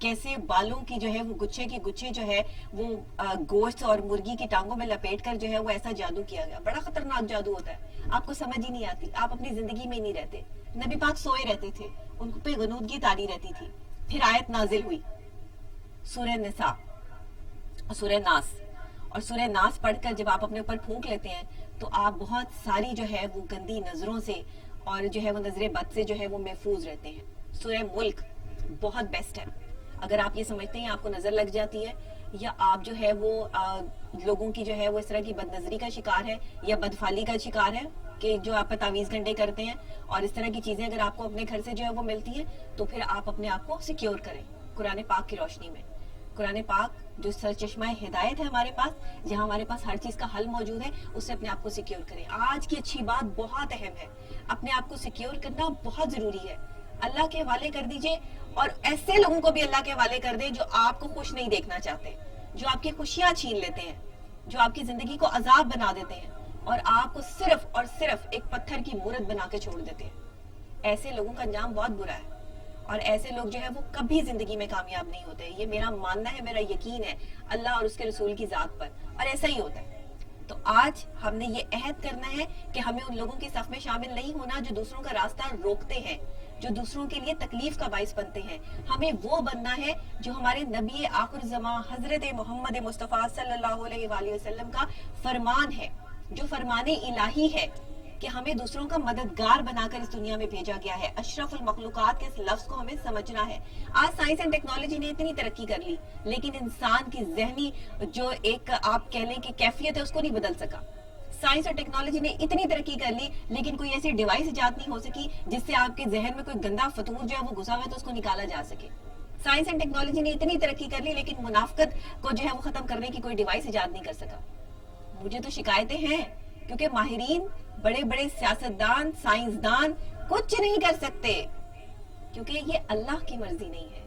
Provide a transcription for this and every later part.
کیسے بالوں کی جو ہے وہ گچھے کے گچھے جو ہے وہ گوشت اور مرغی کی ٹانگوں میں لپیٹ کر جو ہے وہ ایسا جادو کیا گیا. بڑا خطرناک جادو ہوتا ہے, آپ کو سمجھ ہی نہیں آتی, آپ اپنی زندگی میں نہیں رہتے. نبی پاک سوئے رہتے تھے, ان پہ غنودگی تاری رہتی تھی. پھر آیت نازل ہوئی سورہ نساء, سورہ ناس, اور سورہ ناس پڑھ کر جب آپ اپنے اوپر پھونک لیتے ہیں تو آپ بہت ساری جو ہے وہ گندی نظروں سے اور جو ہے وہ نظر بد سے جو ہے وہ محفوظ رہتے ہیں. سورہ ملک بہت بیسٹ ہے. اگر آپ یہ سمجھتے ہیں آپ کو نظر لگ جاتی ہے, یا آپ جو ہے وہ لوگوں کی جو ہے وہ اس طرح کی بد نظری کا شکار ہے یا بدفالی کا شکار ہے کہ جو آپ پر تعویذ گھنٹے کرتے ہیں اور اس طرح کی چیزیں اگر آپ کو اپنے گھر سے جو ہے وہ ملتی ہیں, تو پھر آپ اپنے آپ کو سیکیور کریں قرآن پاک کی روشنی میں. قرآن پاک جو سرچشمہ ہدایت ہے ہمارے پاس, جہاں ہمارے پاس ہر چیز کا حل موجود ہے, اس سے اپنے آپ کو سیکیور کریں. آج کی اچھی بات بہت اہم ہے, اپنے آپ کو سیکیور کرنا بہت ضروری ہے. اللہ کے حوالے کر دیجئے, اور ایسے لوگوں کو بھی اللہ کے حوالے کر دیں جو آپ کو خوش نہیں دیکھنا چاہتے, جو آپ کی خوشیاں چھین لیتے ہیں, جو آپ کی زندگی کو عذاب بنا دیتے ہیں اور آپ کو صرف اور صرف ایک پتھر کی مورت بنا کے چھوڑ دیتے ہیں. ایسے لوگوں کا انجام بہت برا ہے, اور ایسے لوگ جو ہے وہ کبھی زندگی میں کامیاب نہیں ہوتے. یہ میرا ماننا ہے, میرا یقین ہے اللہ اور اس کے رسول کی ذات پر, اور ایسا ہی ہوتا ہے. تو آج ہم نے یہ عہد کرنا ہے کہ ہمیں ان لوگوں کے صف میں شامل نہیں ہونا جو دوسروں کا راستہ روکتے ہیں, جو دوسروں کے لیے تکلیف کا باعث بنتے ہیں. ہمیں وہ بننا ہے جو ہمارے نبی آخر زمان حضرت محمد مصطفیٰ صلی اللہ علیہ وآلہ وسلم کا فرمان ہے, جو فرمان الہی ہے کہ ہمیں دوسروں کا مددگار بنا کر اس دنیا میں بھیجا گیا ہے. اشرف المخلوقات کے اس لفظ کو ہمیں سمجھنا ہے. آج سائنس اینڈ ٹیکنالوجی نے اتنی ترقی کر لی, لیکن انسان کی ذہنی جو ایک آپ کہہ لیں کہ کیفیت ہے اس کو نہیں بدل سکا. سائنس اور ٹیکنالوجی نے اتنی ترقی کر لی, لیکن کوئی ایسی ڈیوائس ایجاد نہیں ہو سکی جس سے آپ کے ذہن میں کوئی گندا فطور جو ہے وہ گھسا ہوا ہے تو اس کو نکالا جا سکے. سائنس اینڈ ٹیکنالوجی نے اتنی ترقی کر لی, لیکن منافقت کو جو ہے وہ ختم کرنے کی کوئی ڈیوائس ایجاد نہیں کر سکا. مجھے تو شکایتیں ہیں, کیونکہ ماہرین, بڑے بڑے سیاستدان, سائنسدان کچھ نہیں کر سکتے, کیونکہ یہ اللہ کی مرضی نہیں ہے.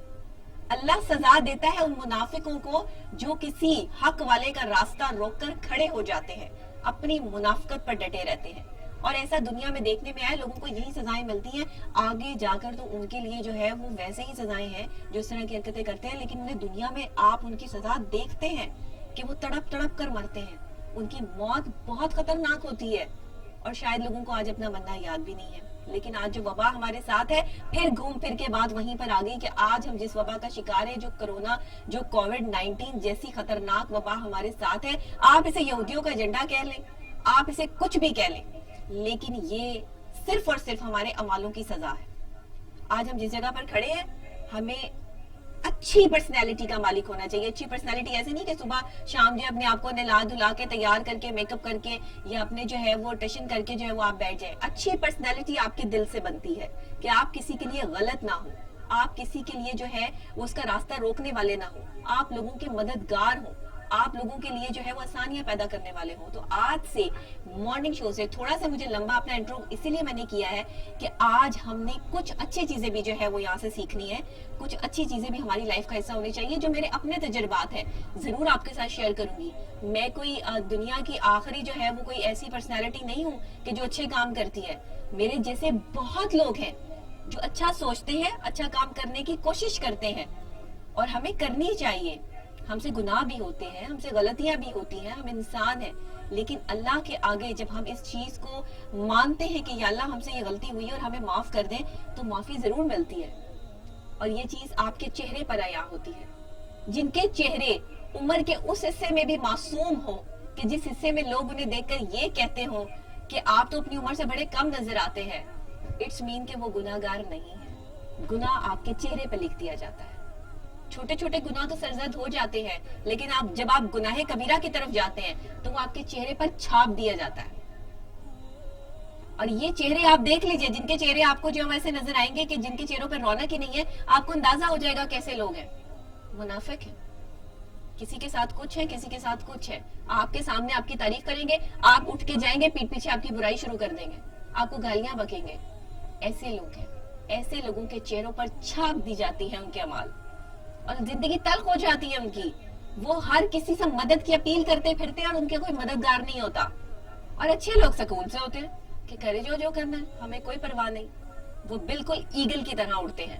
اللہ سزا دیتا ہے ان منافقوں کو جو کسی حق والے کا راستہ روک کر کھڑے ہو جاتے ہیں, اپنی منافقت پر ڈٹے رہتے ہیں. اور ایسا دنیا میں دیکھنے میں آئے, لوگوں کو یہی سزائیں ملتی ہیں. آگے جا کر تو ان کے لیے جو ہے وہ ویسے ہی سزائیں ہیں جو اس طرح کی حرکتیں کرتے ہیں, لیکن انہیں دنیا میں آپ ان کی سزا دیکھتے ہیں کہ وہ تڑپ تڑپ کر مرتے ہیں. ان کی موت بہت خطرناک ہوتی ہے, اور شاید لوگوں کو آج اپنا مرنا یاد بھی نہیں ہے. لیکن آج جو وبا ہمارے ساتھ ہے, پھر گھوم پھر کے بعد وہیں پر آ گئی کہ آج ہم جس وبا کا شکار ہے, جو کرونا, جو کووڈ-19 جیسی خطرناک وبا ہمارے ساتھ ہے, آپ اسے یہودیوں کا ایجنڈا کہہ لیں, آپ اسے کچھ بھی کہہ لیں, لیکن یہ صرف اور صرف ہمارے اعمالوں کی سزا ہے. آج ہم جس جگہ پر کھڑے ہیں, ہمیں اچھی پرسنالٹی کا مالک ہونا چاہیے. اچھی پرسنالٹی ایسے نہیں کہ صبح شام جو اپنے آپ کو نلا دھلا کے تیار کر کے میک اپ کر کے یا اپنے جو ہے وہ ٹیشن کر کے جو ہے وہ آپ بیٹھ جائیں. اچھی پرسنالٹی آپ کے دل سے بنتی ہے کہ آپ کسی کے لیے غلط نہ ہو, آپ کسی کے لیے جو ہے وہ اس کا راستہ روکنے والے نہ ہو, آپ لوگوں کے مددگار ہوں, آپ لوگوں کے لیے جو ہے وہ آسانیاں پیدا کرنے والے ہوں. تو آج سے مارننگ شو سے تھوڑا سا مجھے لمبا اپنا انٹرو اسی لیے میں نے کیا ہے کہ آج ہم نے کچھ اچھی چیزیں بھی جو ہے وہ یہاں سے سیکھنی ہے, کچھ اچھی چیزیں بھی ہماری لائف کا حصہ ہونی چاہیے جو میرے اپنے تجربات ہیں, ضرور آپ کے ساتھ شیئر کروں گی. میں کوئی دنیا کی آخری جو ہے وہ کوئی ایسی پرسنالٹی نہیں ہوں کہ جو اچھے کام کرتی ہے. میرے جیسے بہت لوگ ہیں جو اچھا سوچتے ہیں, اچھا کام کرنے کی کوشش کرتے ہیں, اور ہمیں کرنی چاہیے. ہم سے گناہ بھی ہوتے ہیں, ہم سے غلطیاں بھی ہوتی ہیں, ہم انسان ہیں, لیکن اللہ کے آگے جب ہم اس چیز کو مانتے ہیں کہ یا اللہ ہم سے یہ غلطی ہوئی ہے اور ہمیں معاف کر دیں, تو معافی ضرور ملتی ہے. اور یہ چیز آپ کے چہرے پر عیاں ہوتی ہے. جن کے چہرے عمر کے اس حصے میں بھی معصوم ہو کہ جس حصے میں لوگ انہیں دیکھ کر یہ کہتے ہوں کہ آپ تو اپنی عمر سے بڑے کم نظر آتے ہیں, اٹس مین کہ وہ گناہگار نہیں ہے. گناہ آپ کے چہرے پہ لکھ دیا جاتا ہے. چھوٹے چھوٹے گناہ تو سرزد ہو جاتے ہیں, لیکن جب آپ گناہ کبیرہ کی طرف جاتے ہیں تو وہ آپ کے چہرے پر چھاپ دیا جاتا ہے. اور یہ چہرے آپ دیکھ لیجئے, جن کے چہرے آپ کو جو ایسے نظر آئیں گے کہ جن کے چہروں پر رونق ہی نہیں ہے, آپ کو اندازہ ہو جائے گا کیسے لوگ ہیں. منافق ہیں, کسی کے ساتھ کچھ ہے, کسی کے ساتھ کچھ ہے. آپ کے سامنے آپ کی تعریف کریں گے, آپ اٹھ کے جائیں گے, پیٹ پیچھے آپ کی برائی شروع کر دیں گے, آپ کو گالیاں بکیں گے. ایسے لوگ ہیں, ایسے لوگوں کے چہروں پر چھاپ دی جاتی ہے ان کے اعمال, اور زندگی تلخ ہو جاتی ہے ان کی. وہ ہر کسی سے مدد کی اپیل کرتے پھرتے ہیں اور ان کے کوئی مددگار نہیں ہوتا. اور اچھے لوگ سکون سے ہوتے ہیں کہ کرے جو کرنا ہے, ہمیں کوئی پرواہ نہیں. وہ بالکل ایگل کی طرح اڑتے ہیں.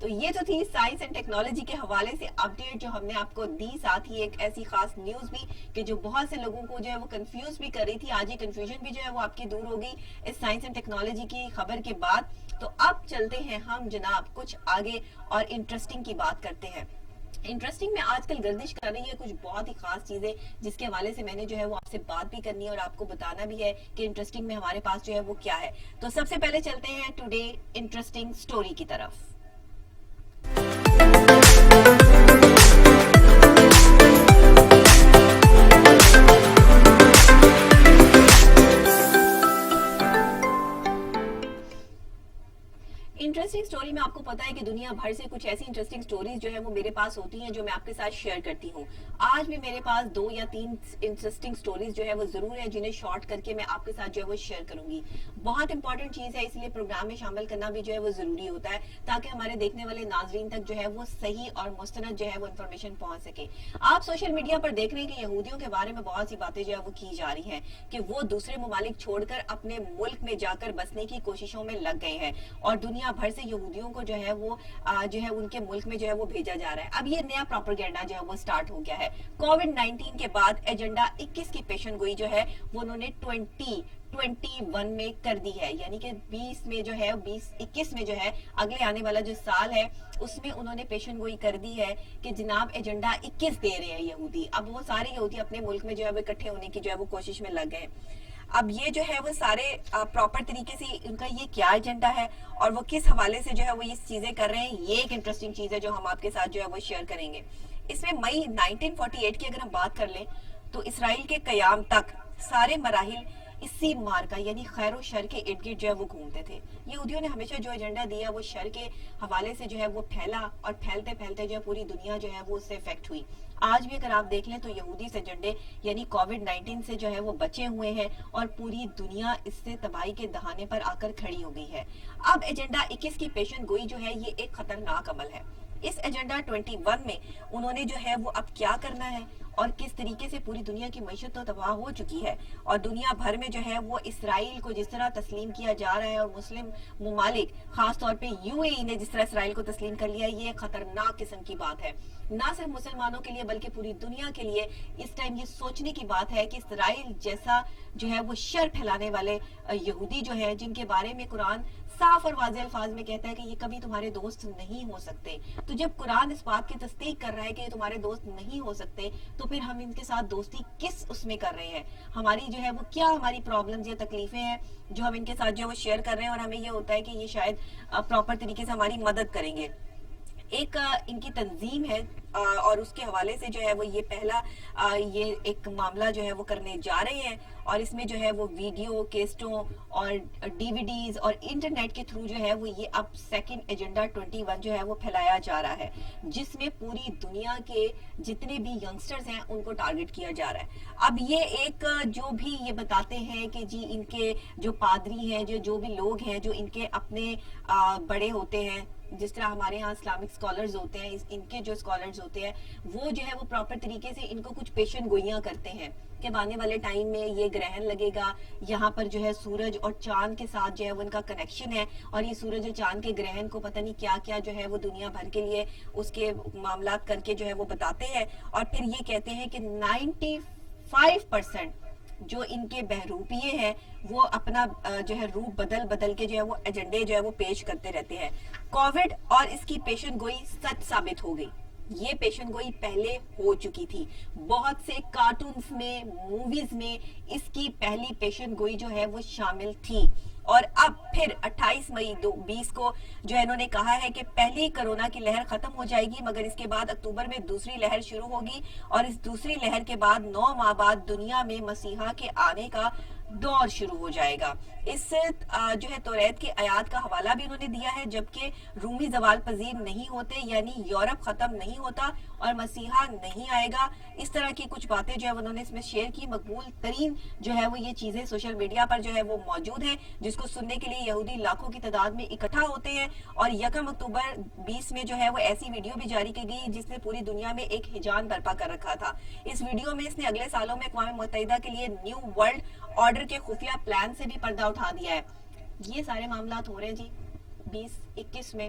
تو یہ تو تھی سائنس اینڈ ٹیکنالوجی کے حوالے سے اپڈیٹ جو ہم نے آپ کو دی، ساتھ ہی ایک ایسی خاص نیوز بھی کہ جو بہت سے لوگوں کو جو ہے وہ کنفیوز بھی کر رہی تھی. آج یہ کنفیوژن بھی جو ہے وہ آپ کی دور ہو گئی اس سائنس اینڈ ٹیکنالوجی کی خبر کے بعد. تو اب چلتے ہیں ہم جناب کچھ آگے اور انٹرسٹنگ کی بات کرتے ہیں. انٹرسٹنگ میں آج کل گردش کر رہی ہے کچھ بہت ہی خاص چیزیں جس کے حوالے سے میں نے جو ہے وہ آپ سے بات بھی کرنی ہے اور آپ کو بتانا بھی ہے کہ انٹرسٹنگ میں ہمارے پاس جو ہے وہ کیا ہے. تو سب سے پہلے چلتے ہیں ٹوڈے انٹرسٹنگ سٹوری کی طرف. انٹرسٹنگ سٹوری میں آپ کو پتا ہے کہ دنیا بھر سے کچھ ایسی انٹرسٹنگ سٹوریز جو ہے وہ میرے پاس ہوتی ہیں جو میں آپ کے ساتھ شیئر کرتی ہوں. آج بھی میرے پاس 2 یا 3 انٹرسٹنگ سٹوریز جو ہے وہ ضرور ہیں جنہیں شارٹ کر کے میں آپ کے ساتھ جو ہے وہ شیئر کروں گی. بہت امپورٹنٹ چیز ہے اس لیے پروگرام میں شامل کرنا بھی جو ہے وہ ضروری ہوتا ہے تاکہ ہمارے دیکھنے والے ناظرین تک جو ہے وہ صحیح اور مستند جو ہے وہ انفارمیشن پہنچ سکے. آپ سوشل میڈیا پر دیکھ رہے ہیں کہ یہودیوں کے بارے میں بہت سی باتیں جو ہے وہ کی جا رہی ہیں کہ وہ دوسرے ممالک چھوڑ کر اپنے ملک میں جا کر بسنے کی کوششوں میں لگ گئے ہیں اور دنیا بھر سے یہودیوں کو جو ہے وہ ان کے ملک میں جو ہے وہ بھیجا جا رہا ہے. اب یہ نیا پروپیگنڈا جو ہے وہ سٹارٹ ہو گیا ہے. کووڈ-19 کے بعد ایجنڈا 21 کی پیشن گوئی جو ہے وہ انہوں نے 2021 میں کر دی ہے, یعنی کہ 20 میں جو ہے 21 میں جو ہے اگلے آنے والا جو سال ہے اس میں انہوں نے پیشن گوئی کر دی ہے کہ جناب ایجنڈا 21 دے رہے ہیں یہودی. اب وہ سارے یہودی اپنے ملک میں جو ہے وہ اکٹھے ہونے کی جو ہے وہ کوشش میں لگ گئے. اب یہ جو ہے وہ سارے پراپر طریقے سے ان کا یہ کیا ایجنڈا ہے اور وہ کس حوالے سے جو ہے وہ یہ چیزیں کر رہے ہیں, یہ ایک انٹرسٹنگ چیز ہے جو ہم آپ کے ساتھ جو ہے وہ شیئر کریں گے. اس میں مئی 1948 کی اگر ہم بات کر لیں تو اسرائیل کے قیام تک سارے مراحل اسی مارکا یعنی خیر و شر کے ارد گرد جو ہے وہ گھومتے تھے. یہودیوں نے ہمیشہ جو ایجنڈا دیا وہ شر کے حوالے سے جو ہے وہ پھیلا اور پھیلتے پھیلتے جو ہے پوری دنیا جو ہے وہ اس سے افیکٹ ہوئی. آج بھی اگر آپ دیکھ لیں تو یہودی اس ایجنڈے یعنی کووڈ-19 سے جو ہے وہ بچے ہوئے ہیں اور پوری دنیا اس سے تباہی کے دہانے پر آ کر کھڑی ہو گئی ہے. اب ایجنڈا 21 کی پیشن گوئی جو ہے یہ ایک خطرناک عمل ہے. اس ایجنڈا 21 میں انہوں نے جو ہے وہ اب کیا کرنا ہے اور کس طریقے سے پوری دنیا کی معیشت تو تباہ ہو چکی ہے اور دنیا بھر میں جو ہے وہ اسرائیل کو جس طرح تسلیم کیا جا رہا ہے اور مسلم ممالک خاص طور پہ UAE نے جس طرح اسرائیل کو تسلیم کر لیا, یہ خطرناک قسم کی بات ہے. نہ صرف مسلمانوں کے لیے بلکہ پوری دنیا کے لیے اس ٹائم یہ سوچنے کی بات ہے کہ اسرائیل جیسا جو ہے وہ شر پھیلانے والے یہودی جو ہے جن کے بارے میں قرآن صاف اور واضح الفاظ میں کہتا ہے کہ یہ کبھی تمہارے دوست نہیں ہو سکتے, تو جب قرآن اس بات کی تصدیق کر رہا ہے کہ یہ تمہارے دوست نہیں ہو سکتے تو پھر ہم ان کے ساتھ دوستی کس اس میں کر رہے ہیں. ہماری جو ہے وہ کیا ہماری پرابلمز یا تکلیفیں ہیں جو ہم ان کے ساتھ جو ہے وہ شیئر کر رہے ہیں اور ہمیں یہ ہوتا ہے کہ یہ شاید پراپر طریقے سے ہماری مدد کریں گے. ایک ان کی تنظیم ہے اور اس کے حوالے سے جو ہے وہ یہ پہلا یہ ایک معاملہ جو ہے وہ کرنے جا رہے ہیں اور اس میں جو ہے وہ ویڈیو کیسٹوں اور DVDs اور انٹرنیٹ کے تھرو جو ہے وہ یہ اب سیکنڈ ایجنڈا 21 جو ہے وہ پھیلایا جا رہا ہے جس میں پوری دنیا کے جتنے بھی ینگسٹرز ہیں ان کو ٹارگٹ کیا جا رہا ہے. اب یہ ایک جو بھی یہ بتاتے ہیں کہ جی ان کے جو پادری ہیں جو بھی لوگ ہیں جو ان کے اپنے بڑے ہوتے ہیں, جس طرح ہمارے ہاں اسلامک اسکالرز ہوتے ہیں, ان کے جو اسکالرز ہوتے ہیں وہ جو ہے وہ پراپر طریقے سے ان کو کچھ پیشن گوئیاں کرتے ہیں کہ آنے والے ٹائم میں یہ گرہن لگے گا, یہاں پر جو ہے سورج اور چاند کے ساتھ جو ہے وہ ان کا کنیکشن ہے اور یہ سورج اور چاند کے گرہن کو پتہ نہیں کیا کیا جو ہے وہ دنیا بھر کے لیے اس کے معاملات کر کے جو ہے وہ بتاتے ہیں اور پھر یہ کہتے ہیں کہ 95% جو ان کے بہروپیے ہیں وہ اپنا جو ہے روپ بدل کے جو ہے وہ ایجنڈے جو ہے وہ پیش کرتے رہتے ہیں. کووڈ اور اس کی پیشن گوئی سچ ثابت ہو گئی. یہ پیشن گوئی پہلے ہو چکی تھی, بہت سے کارٹونز میں موویز میں اس کی پہلی پیشن گوئی جو ہے وہ شامل تھی اور اب پھر 28 مئی 2020 کو جو ہے انہوں نے کہا ہے کہ پہلی کرونا کی لہر ختم ہو جائے گی مگر اس کے بعد اکتوبر میں دوسری لہر شروع ہوگی اور اس دوسری لہر کے بعد 9 ماہ بعد دنیا میں مسیحا کے آنے کا دور شروع ہو جائے گا. اس سے جو ہے توریت کی آیات کا حوالہ بھی انہوں نے دیا ہے جبکہ رومی زوال پذیر نہیں ہوتے یعنی یورپ ختم نہیں ہوتا اور مسیحا نہیں آئے گا. اس طرح کی کچھ باتیں جو ہے انہوں نے اس میں شیئر کی. مقبول ترین جو ہے وہ یہ چیزیں سوشل میڈیا پر جو ہے وہ موجود ہیں جس کو سننے کے لیے یہودی لاکھوں کی تعداد میں اکٹھا ہوتے ہیں اور 1 اکتوبر 20 میں جو ہے وہ ایسی ویڈیو بھی جاری کی گئی جس نے پوری دنیا میں ایک ہجان برپا کر رکھا تھا. اس ویڈیو میں اس نے اگلے سالوں میں اقوام متحدہ کے لیے نیو ورلڈ آرڈر کے خفیہ پلان سے بھی پردہ اٹھا دیا ہے. یہ سارے معاملات ہو رہے ہیں جی 2021 میں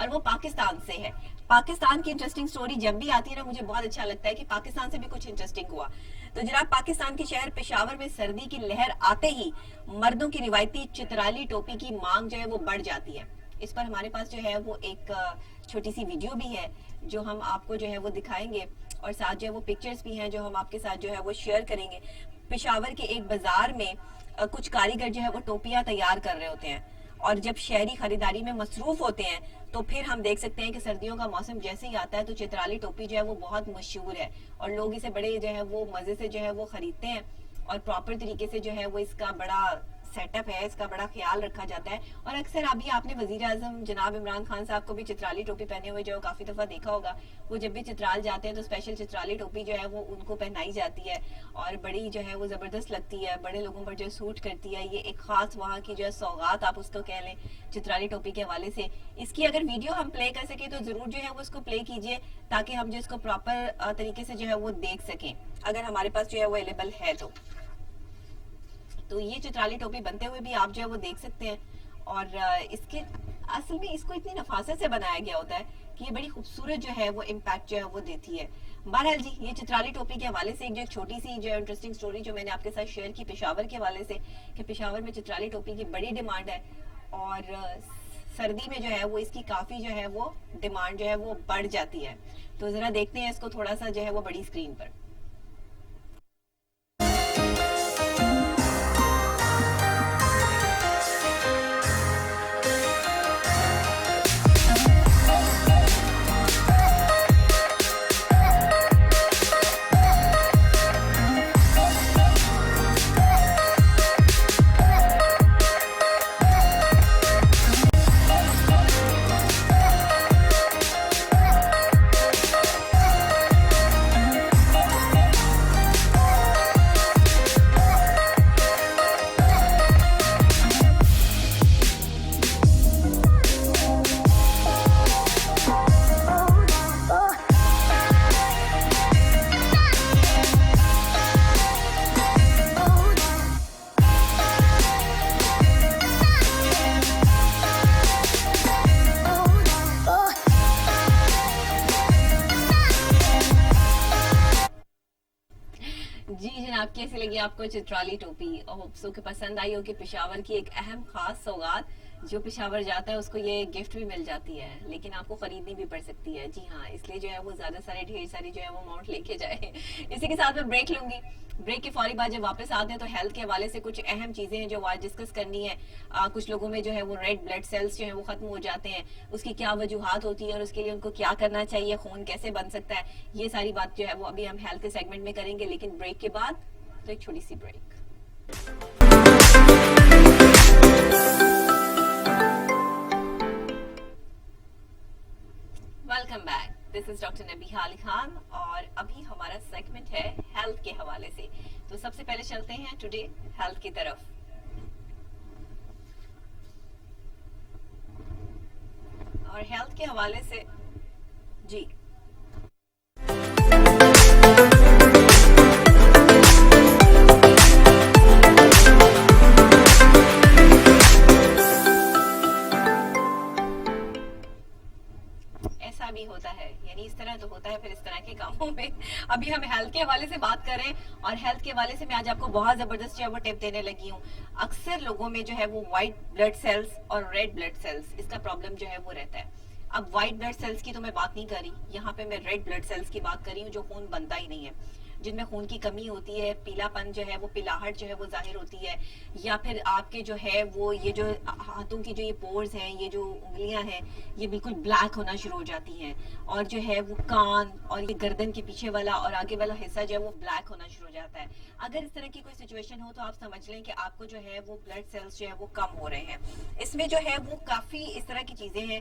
اور وہ پاکستان سے ہے. پاکستان کی انٹرسٹنگ سٹوری جب بھی آتی ہے نا مجھے بہت اچھا لگتا ہے کہ پاکستان سے بھی کچھ انٹرسٹنگ ہوا. تو جناب پاکستان کے شہر پشاور میں سردی کی لہر آتے ہی مردوں کی روایتی چترالی ٹوپی کی مانگ جو ہے وہ بڑھ جاتی ہے. اس پر ہمارے پاس جو ہے وہ ایک چھوٹی سی ویڈیو بھی ہے جو ہم آپ کو جو ہے وہ دکھائیں گے, اور ساتھ جو ہے وہ پکچرز بھی ہیں جو ہم آپ کے ساتھ جو ہے وہ شیئر کریں گے. پشاور کے ایک بازار میں کچھ کاریگر جو ہے وہ ٹوپیاں تیار کر رہے ہوتے ہیں, اور جب شہری خریداری میں مصروف ہوتے ہیں تو پھر ہم دیکھ سکتے ہیں کہ سردیوں کا موسم جیسے ہی آتا ہے تو چترالی ٹوپی جو ہے وہ بہت مشہور ہے, اور لوگ اسے بڑے جو ہے وہ مزے سے جو ہے وہ خریدتے ہیں, اور پراپر طریقے سے جو ہے وہ اس کا بڑا سیٹ اپ ہے, اس کا بڑا خیال رکھا جاتا ہے. اور اکثر ابھی آپ نے وزیر اعظم جناب عمران خان صاحب کو بھی چترالی ٹوپی پہنے ہوئے جو کافی دفعہ دیکھا ہوگا. وہ جب بھی چترال جاتے ہیں تو اسپیشل چترالی ٹوپی جو ہے وہ ان کو پہنائی جاتی ہے, اور بڑی جو ہے وہ زبردست لگتی ہے, بڑے لوگوں پر جو سوٹ کرتی ہے. یہ ایک خاص وہاں کی جو ہے سوغات آپ اس کو کہہ لیں چترالی ٹوپی کے حوالے سے. اس کی اگر ویڈیو ہم پلے کر سکیں تو ضرور جو ہے وہ اس کو پلے کیجئے تاکہ ہم جو اس کو پراپر طریقے سے جو ہے وہ دیکھ سکیں, اگر ہمارے پاس جو ہے وہ اویلیبل ہے تو یہ چترالی ٹوپی بنتے ہوئے بھی آپ جو ہے وہ دیکھ سکتے ہیں. اور اس کے اصل میں اس کو اتنی نفاست سے بنایا گیا ہوتا ہے کہ یہ بڑی خوبصورت جو ہے وہ امپیکٹ جو ہے وہ دیتی ہے. بہرحال جی یہ چترالی ٹوپی کے حوالے سے ایک چھوٹی سی جو انٹرسٹنگ سٹوری جو میں نے آپ کے ساتھ شیئر کی پشاور کے حوالے سے, کہ پشاور میں چترالی ٹوپی کی بڑی ڈیمانڈ ہے, اور سردی میں جو ہے وہ اس کی کافی جو ہے وہ ڈیمانڈ جو ہے وہ بڑھ جاتی ہے. تو ذرا دیکھتے ہیں اس کو تھوڑا سا جو ہے وہ بڑی اسکرین پر. جی جناب کیسی لگی آپ کو چترالی ٹوپی؟ ہوپ سو کہ پسند آئی ہو. کہ پشاور کی ایک اہم خاص سوغات جو پشاور جاتا ہے اس کو یہ گفٹ بھی مل جاتی ہے, لیکن آپ کو خریدنی بھی پڑ سکتی ہے. جی ہاں, اس لیے جو ہے وہ زیادہ سارے ڈھیر ساری جو ہے وہ اماؤنٹ لے کے جائے. اسی کے ساتھ میں بریک لوں گی. بریک کے فوری بعد جب واپس آتے ہیں تو ہیلتھ کے حوالے سے کچھ اہم چیزیں ہیں جو آج ڈسکس کرنی ہے. کچھ لوگوں میں جو ہے وہ ریڈ بلڈ سیلز جو ہیں وہ ختم ہو جاتے ہیں, اس کی کیا وجوہات ہوتی ہیں اور اس کے لیے ان کو کیا کرنا چاہیے, خون کیسے بن سکتا ہے, یہ ساری بات جو ہے وہ ابھی ہم ہیلتھ کے سیگمنٹ میں کریں گے. لیکن بریک کے بعد تو ایک چھوٹی سی break. Welcome back, this is doctor Nabiha Ali Khan, اور ابھی ہمارا سیگمنٹ ہے ہیلتھ کے حوالے سے. تو سب سے پہلے چلتے ہیں ٹوڈے ہیلتھ کی طرف. اور ہیلتھ کے حوالے سے جی ایسا بھی ہوتا ہے, یعنی اس طرح تو ہوتا ہے پھر اس طرح کے کاموں میں. ابھی ہم ہیلتھ کے حوالے سے بات کر رہے ہیں, اور ہیلتھ کے حوالے سے میں آج آپ کو بہت زبردست جو ہے وہ ٹپ دینے لگی ہوں. اکثر لوگوں میں جو ہے وہ وائٹ بلڈ سیلز اور ریڈ بلڈ سیلز, اس کا پرابلم جو ہے وہ رہتا ہے. اب وائٹ بلڈ سیلز کی تو میں بات نہیں کر رہی, یہاں پہ میں ریڈ بلڈ سیلز کی بات کر رہی ہوں جو خون بنتا ہی نہیں ہے, جن میں خون کی کمی ہوتی ہے, پیلا پن جو ہے وہ پلاہٹ جو ہے وہ ظاہر ہوتی ہے, یا پھر آپ کے جو ہے وہ یہ جو ہاتھوں کی جو یہ پورز ہیں, یہ جو انگلیاں ہیں, یہ بالکل بلیک ہونا شروع ہو جاتی ہیں, اور جو ہے وہ کان اور یہ گردن کے پیچھے والا اور آگے والا حصہ جو ہے وہ بلیک ہونا شروع ہو جاتا ہے. اگر اس طرح کی کوئی سچویشن ہو تو آپ سمجھ لیں کہ آپ کو جو ہے وہ بلڈ سیلز جو ہے وہ کم ہو رہے ہیں. اس میں جو ہے وہ کافی اس طرح کی چیزیں ہیں,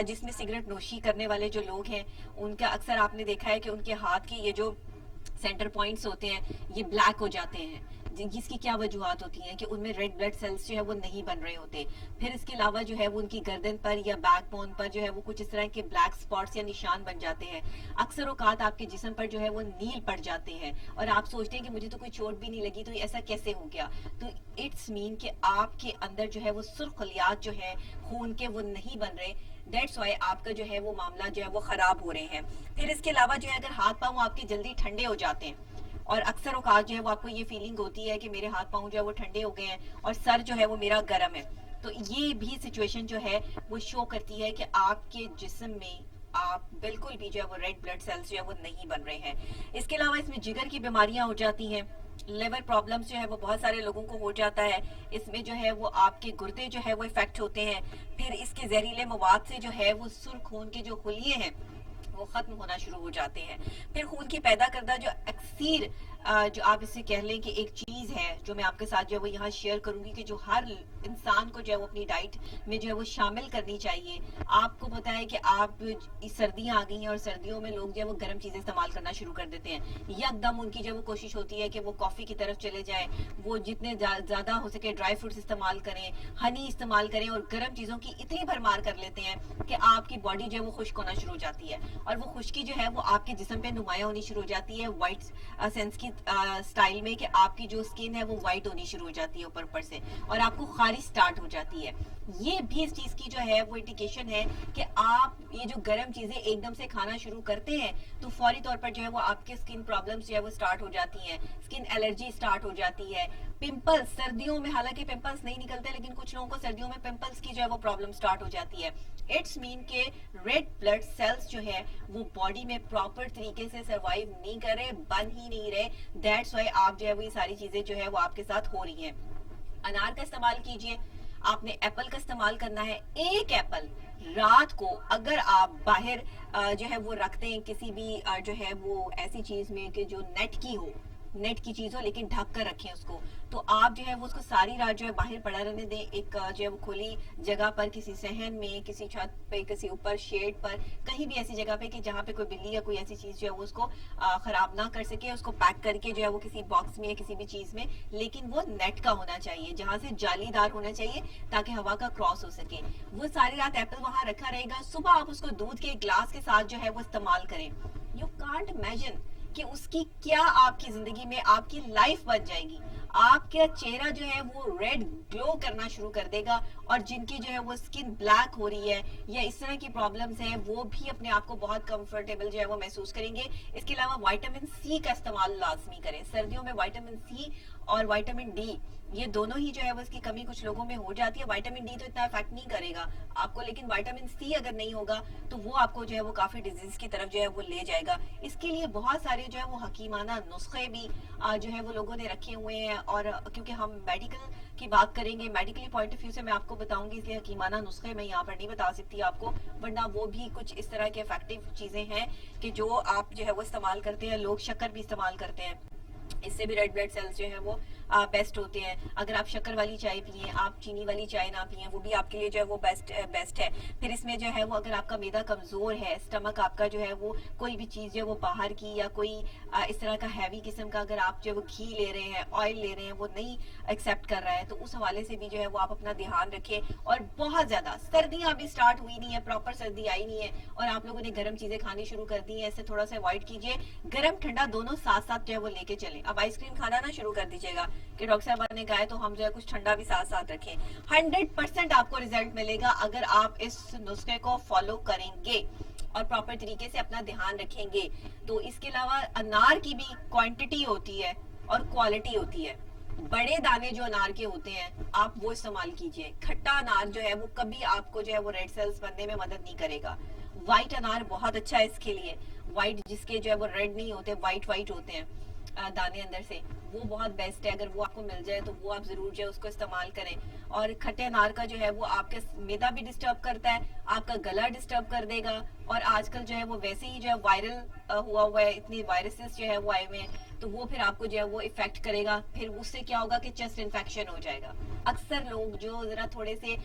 جس میں سگریٹ نوشی کرنے والے جو لوگ ہیں ان کا اکثر آپ نے دیکھا ہے کہ ان کے ہاتھ کی یہ جو سینٹر پوائنٹس ہوتے ہیں یہ بلیک ہو جاتے ہیں. جس کی کیا وجوہات ہوتی ہیں کہ ان میں ریڈ بلڈ سیلز جو ہے وہ نہیں بن رہے ہوتے. پھر اس کے علاوہ جو ہے وہ ان کی گردن پر یا بیک بون پر جو ہے وہ کچھ اس طرح کے بلیک سپاٹس یا نشان بن جاتے ہیں. اکثر اوقات آپ کے جسم پر جو ہے وہ نیل پڑ جاتے ہیں, اور آپ سوچتے ہیں کہ مجھے تو کوئی چوٹ بھی نہیں لگی, تو ایسا کیسے ہو گیا؟ تو اٹس مین کہ آپ کے اندر جو ہے وہ سرخ خلیات جو ہے خون کے وہ نہیں بن رہے, دیٹس وائی آپ کا جو ہے وہ معاملہ جو ہے وہ خراب ہو رہے ہیں. پھر اس کے علاوہ جو ہے اگر ہاتھ پاؤں آپ کے جلدی ٹھنڈے ہو جاتے ہیں اور اکثر اوقات جو ہے وہ آپ کو یہ فیلنگ ہوتی ہے کہ میرے ہاتھ پاؤں جو ہے وہ ٹھنڈے ہو گئے ہیں اور سر جو ہے وہ میرا گرم ہے, تو یہ بھی سچویشن جو ہے وہ شو کرتی ہے کہ آپ کے جسم میں آپ بالکل بھی جو ہے وہ ریڈ بلڈ سیلز جو ہے وہ نہیں بن رہے ہیں. اس کے علاوہ اس میں جگر کی بیماریاں ہو جاتی ہیں, لیور پرابلمس جو ہے وہ بہت سارے لوگوں کو ہو جاتا ہے. اس میں جو ہے وہ آپ کے گردے جو ہے وہ افیکٹ ہوتے ہیں. پھر اس کے زہریلے مواد سے جو ہے وہ سرخ خون کے جو خلیے ہیں وہ ختم ہونا شروع ہو جاتے ہیں. پھر خون کی پیدا کردہ جو اکثیر جو آپ اسے کہہ لیں کہ ایک چیز ہے جو میں آپ کے ساتھ جو ہے وہ یہاں شیئر کروں گی کہ جو ہر انسان کو جو ہے وہ اپنی ڈائٹ میں جو ہے وہ شامل کرنی چاہیے. آپ کو پتا ہے کہ آپ سردیاں آ گئی ہیں اور سردیوں میں لوگ جو ہے وہ گرم چیزیں استعمال کرنا شروع کر دیتے ہیں. یک دم ان کی جو وہ کوشش ہوتی ہے کہ وہ کافی کی طرف چلے جائیں, وہ جتنے زیادہ ہو سکے ڈرائی فروٹس استعمال کریں, ہنی استعمال کریں اور گرم چیزوں کی اتنی بھرمار کر لیتے ہیں کہ آپ کی باڈی جو ہے وہ خشک ہونا شروع ہو جاتی ہے. اور وہ خشکی جو ہے وہ آپ کے جسم پہ نمایاں ہونی شروع ہو جاتی ہے وائٹ سینس کی سٹائل میں, کہ آپ کی جو سکن ہے وہ وائٹ ہونی شروع ہو جاتی ہے اوپر سے, اور آپ کو خارش سٹارٹ ہو جاتی ہے. یہ بھی اس چیز کی جو ہے وہ انڈیکیشن ہے کہ آپ یہ جو گرم چیزیں ایک دم سے کھانا شروع کرتے ہیں تو فوری طور پر جو ہے وہ آپ کے سکن پرابلمز جو ہے وہ سٹارٹ ہو جاتی ہیں, سکن الرجی سٹارٹ ہو جاتی ہے. پمپلز سردیوں میں, حالانکہ پمپلز نہیں نکلتے لیکن کچھ لوگوں کو سردیوں میں پمپلز کی جو ہے وہ پرابلم سٹارٹ ہو جاتی ہے. اٹس مین کہ ریڈ بلڈ سیلز جو ہے وہ باڈی میں پراپر طریقے سے سروائیو نہیں کر رہے, بن ہی نہیں رہے. دیٹس وائی آپ جو ہے وہ یہ ساری چیزیں جو ہے وہ آپ کے ساتھ ہو رہی ہیں. انار کا استعمال کیجئے, آپ نے ایپل کا استعمال کرنا ہے. ایک ایپل رات کو اگر آپ باہر جو ہے وہ رکھتے ہیں کسی بھی جو ہے وہ ایسی چیز میں کہ جو نیٹ کی چیز ہو لیکن ڈھک کر رکھیں اس کو, تو آپ جو ہے وہ اس کو ساری رات جو ہے باہر پڑا رہنے دیں, ایک جو ہے وہ کھلی جگہ پر, کسی صحن میں, کسی چھت پہ, کسی اوپر شیڈ پر, کہیں بھی ایسی جگہ پہ کہ جہاں پہ کوئی بلی یا کوئی ایسی چیز جو ہے وہ اس کو خراب نہ کر سکے. اس کو پیک کر کے جو ہے وہ کسی باکس میں یا کسی بھی چیز میں, لیکن وہ نیٹ کا ہونا چاہیے, جہاں سے جالی دار ہونا چاہیے تاکہ ہوا کا کراس ہو سکے. وہ ساری رات ایپل وہاں رکھا رہے گا, صبح آپ اس کو دودھ کے گلاس کے ساتھ جو ہے وہ استعمال کریں. یو کانٹ امیجن کہ اس کی کیا آپ کی زندگی میں آپ کی لائف بچ جائے گی. آپ کا چہرہ جو ہے وہ ریڈ گلو کرنا شروع کر دے گا, اور جن کی جو ہے وہ سکن بلیک ہو رہی ہے یا اس طرح کی پرابلمز ہیں وہ بھی اپنے آپ کو بہت کمفرٹیبل جو ہے وہ محسوس کریں گے. اس کے علاوہ وائٹامن سی کا استعمال لازمی کریں. سردیوں میں وائٹامن سی اور وائٹامن ڈی یہ دونوں ہی جو ہے وہ اس کی کمی کچھ لوگوں میں ہو جاتی ہے. وائٹامن ڈی تو اتنا افیکٹ نہیں کرے گا آپ کو, لیکن وائٹامن سی اگر نہیں ہوگا تو وہ آپ کو جو ہے وہ کافی ڈیزیز کی طرف جو ہے وہ لے جائے گا. اس کے لیے بہت سارے جو ہے وہ حکیمانہ نسخے بھی جو ہے وہ لوگوں نے رکھے ہوئے ہیں, اور کیونکہ ہم میڈیکل کی بات کریں گے, میڈیکلی پوائنٹ آف ویو سے میں آپ کو بتاؤں گی, اس لیے حکیمانہ نسخے میں یہاں پر نہیں بتا سکتی آپ کو, ورنہ وہ بھی کچھ اس طرح کے افیکٹو چیزیں ہیں کہ جو آپ جو ہے وہ استعمال کرتے ہیں. لوگ شکر بھی استعمال کرتے ہیں, اس سے بھی ریڈ بلڈ سیلز جو ہے وہ بیسٹ ہوتے ہیں. اگر آپ شکر والی چائے پئیں, آپ چینی والی چائے نہ پئیں, وہ بھی آپ کے لیے جو ہے وہ بیسٹ ہے. پھر اس میں جو ہے وہ اگر آپ کا معدہ کمزور ہے, اسٹمک آپ کا جو ہے وہ کوئی بھی چیز جو ہے وہ باہر کی یا کوئی اس طرح کا ہیوی قسم کا اگر آپ جو ہے وہ گھی لے رہے ہیں, آئل لے رہے ہیں, وہ نہیں ایکسیپٹ کر رہا ہے, تو اس حوالے سے بھی جو ہے وہ آپ اپنا دھیان رکھیں. اور بہت زیادہ سردیاں ابھی سٹارٹ ہوئی نہیں ہے, پراپر سردی آئی نہیں ہے, اور آپ لوگوں نے گرم چیزیں کھانی شروع کر دی ہیں. اسے تھوڑا سا اوائڈ کیجیے. گرم ٹھنڈا دونوں ساتھ ساتھ جو ہے وہ لے کے چلیں. اب آئس کریم کھانا نہ شروع کر دیجیے گا کہ ڈاکٹر صاحبہ نے کہا ہے تو ہم جو ہے کچھ ٹھنڈا بھی ساتھ ساتھ رکھیں. 100% آپ کو ریزلٹ ملے گا اگر آپ اس نسخے کو فالو کریں گے اور پراپر طریقے سے اپنا دھیان رکھیں گے. تو اس کے علاوہ انار کی بھی کوانٹٹی ہوتی ہے اور کوالٹی ہوتی ہے. بڑے دانے جو انار کے ہوتے ہیں آپ وہ استعمال کیجئے. کھٹا انار جو ہے وہ کبھی آپ کو جو ہے وہ ریڈ سیلز بننے میں مدد نہیں کرے گا. وائٹ انار بہت اچھا ہے اس کے لیے, وائٹ جس کے جو ہے وہ ریڈ نہیں ہوتے, وائٹ ہوتے ہیں دانے اندر سے, وہ بہت بیسٹ ہے. اگر وہ آپ کو مل جائے تو وہ آپ ضرور جو ہے اس کو استعمال کریں. اور کھٹے انار کا جو ہے وہ آپ کا معدہ بھی ڈسٹرب کرتا ہے, آپ کا گلا ڈسٹرب کر دے گا, اور آج کل جو ہے وہ ویسے ہی جو ہے وائرل ہوا ہے, اتنی وائرسز جو ہے وہ آئے ہوئے ہیں, تو وہ پھر آپ کو جو ہے وہ افیکٹ کرے گا. پھر اس سے کیا ہوگا کہ چیسٹ انفیکشن ہو جائے گا. اکثر لوگ جو ذرا تھوڑے سے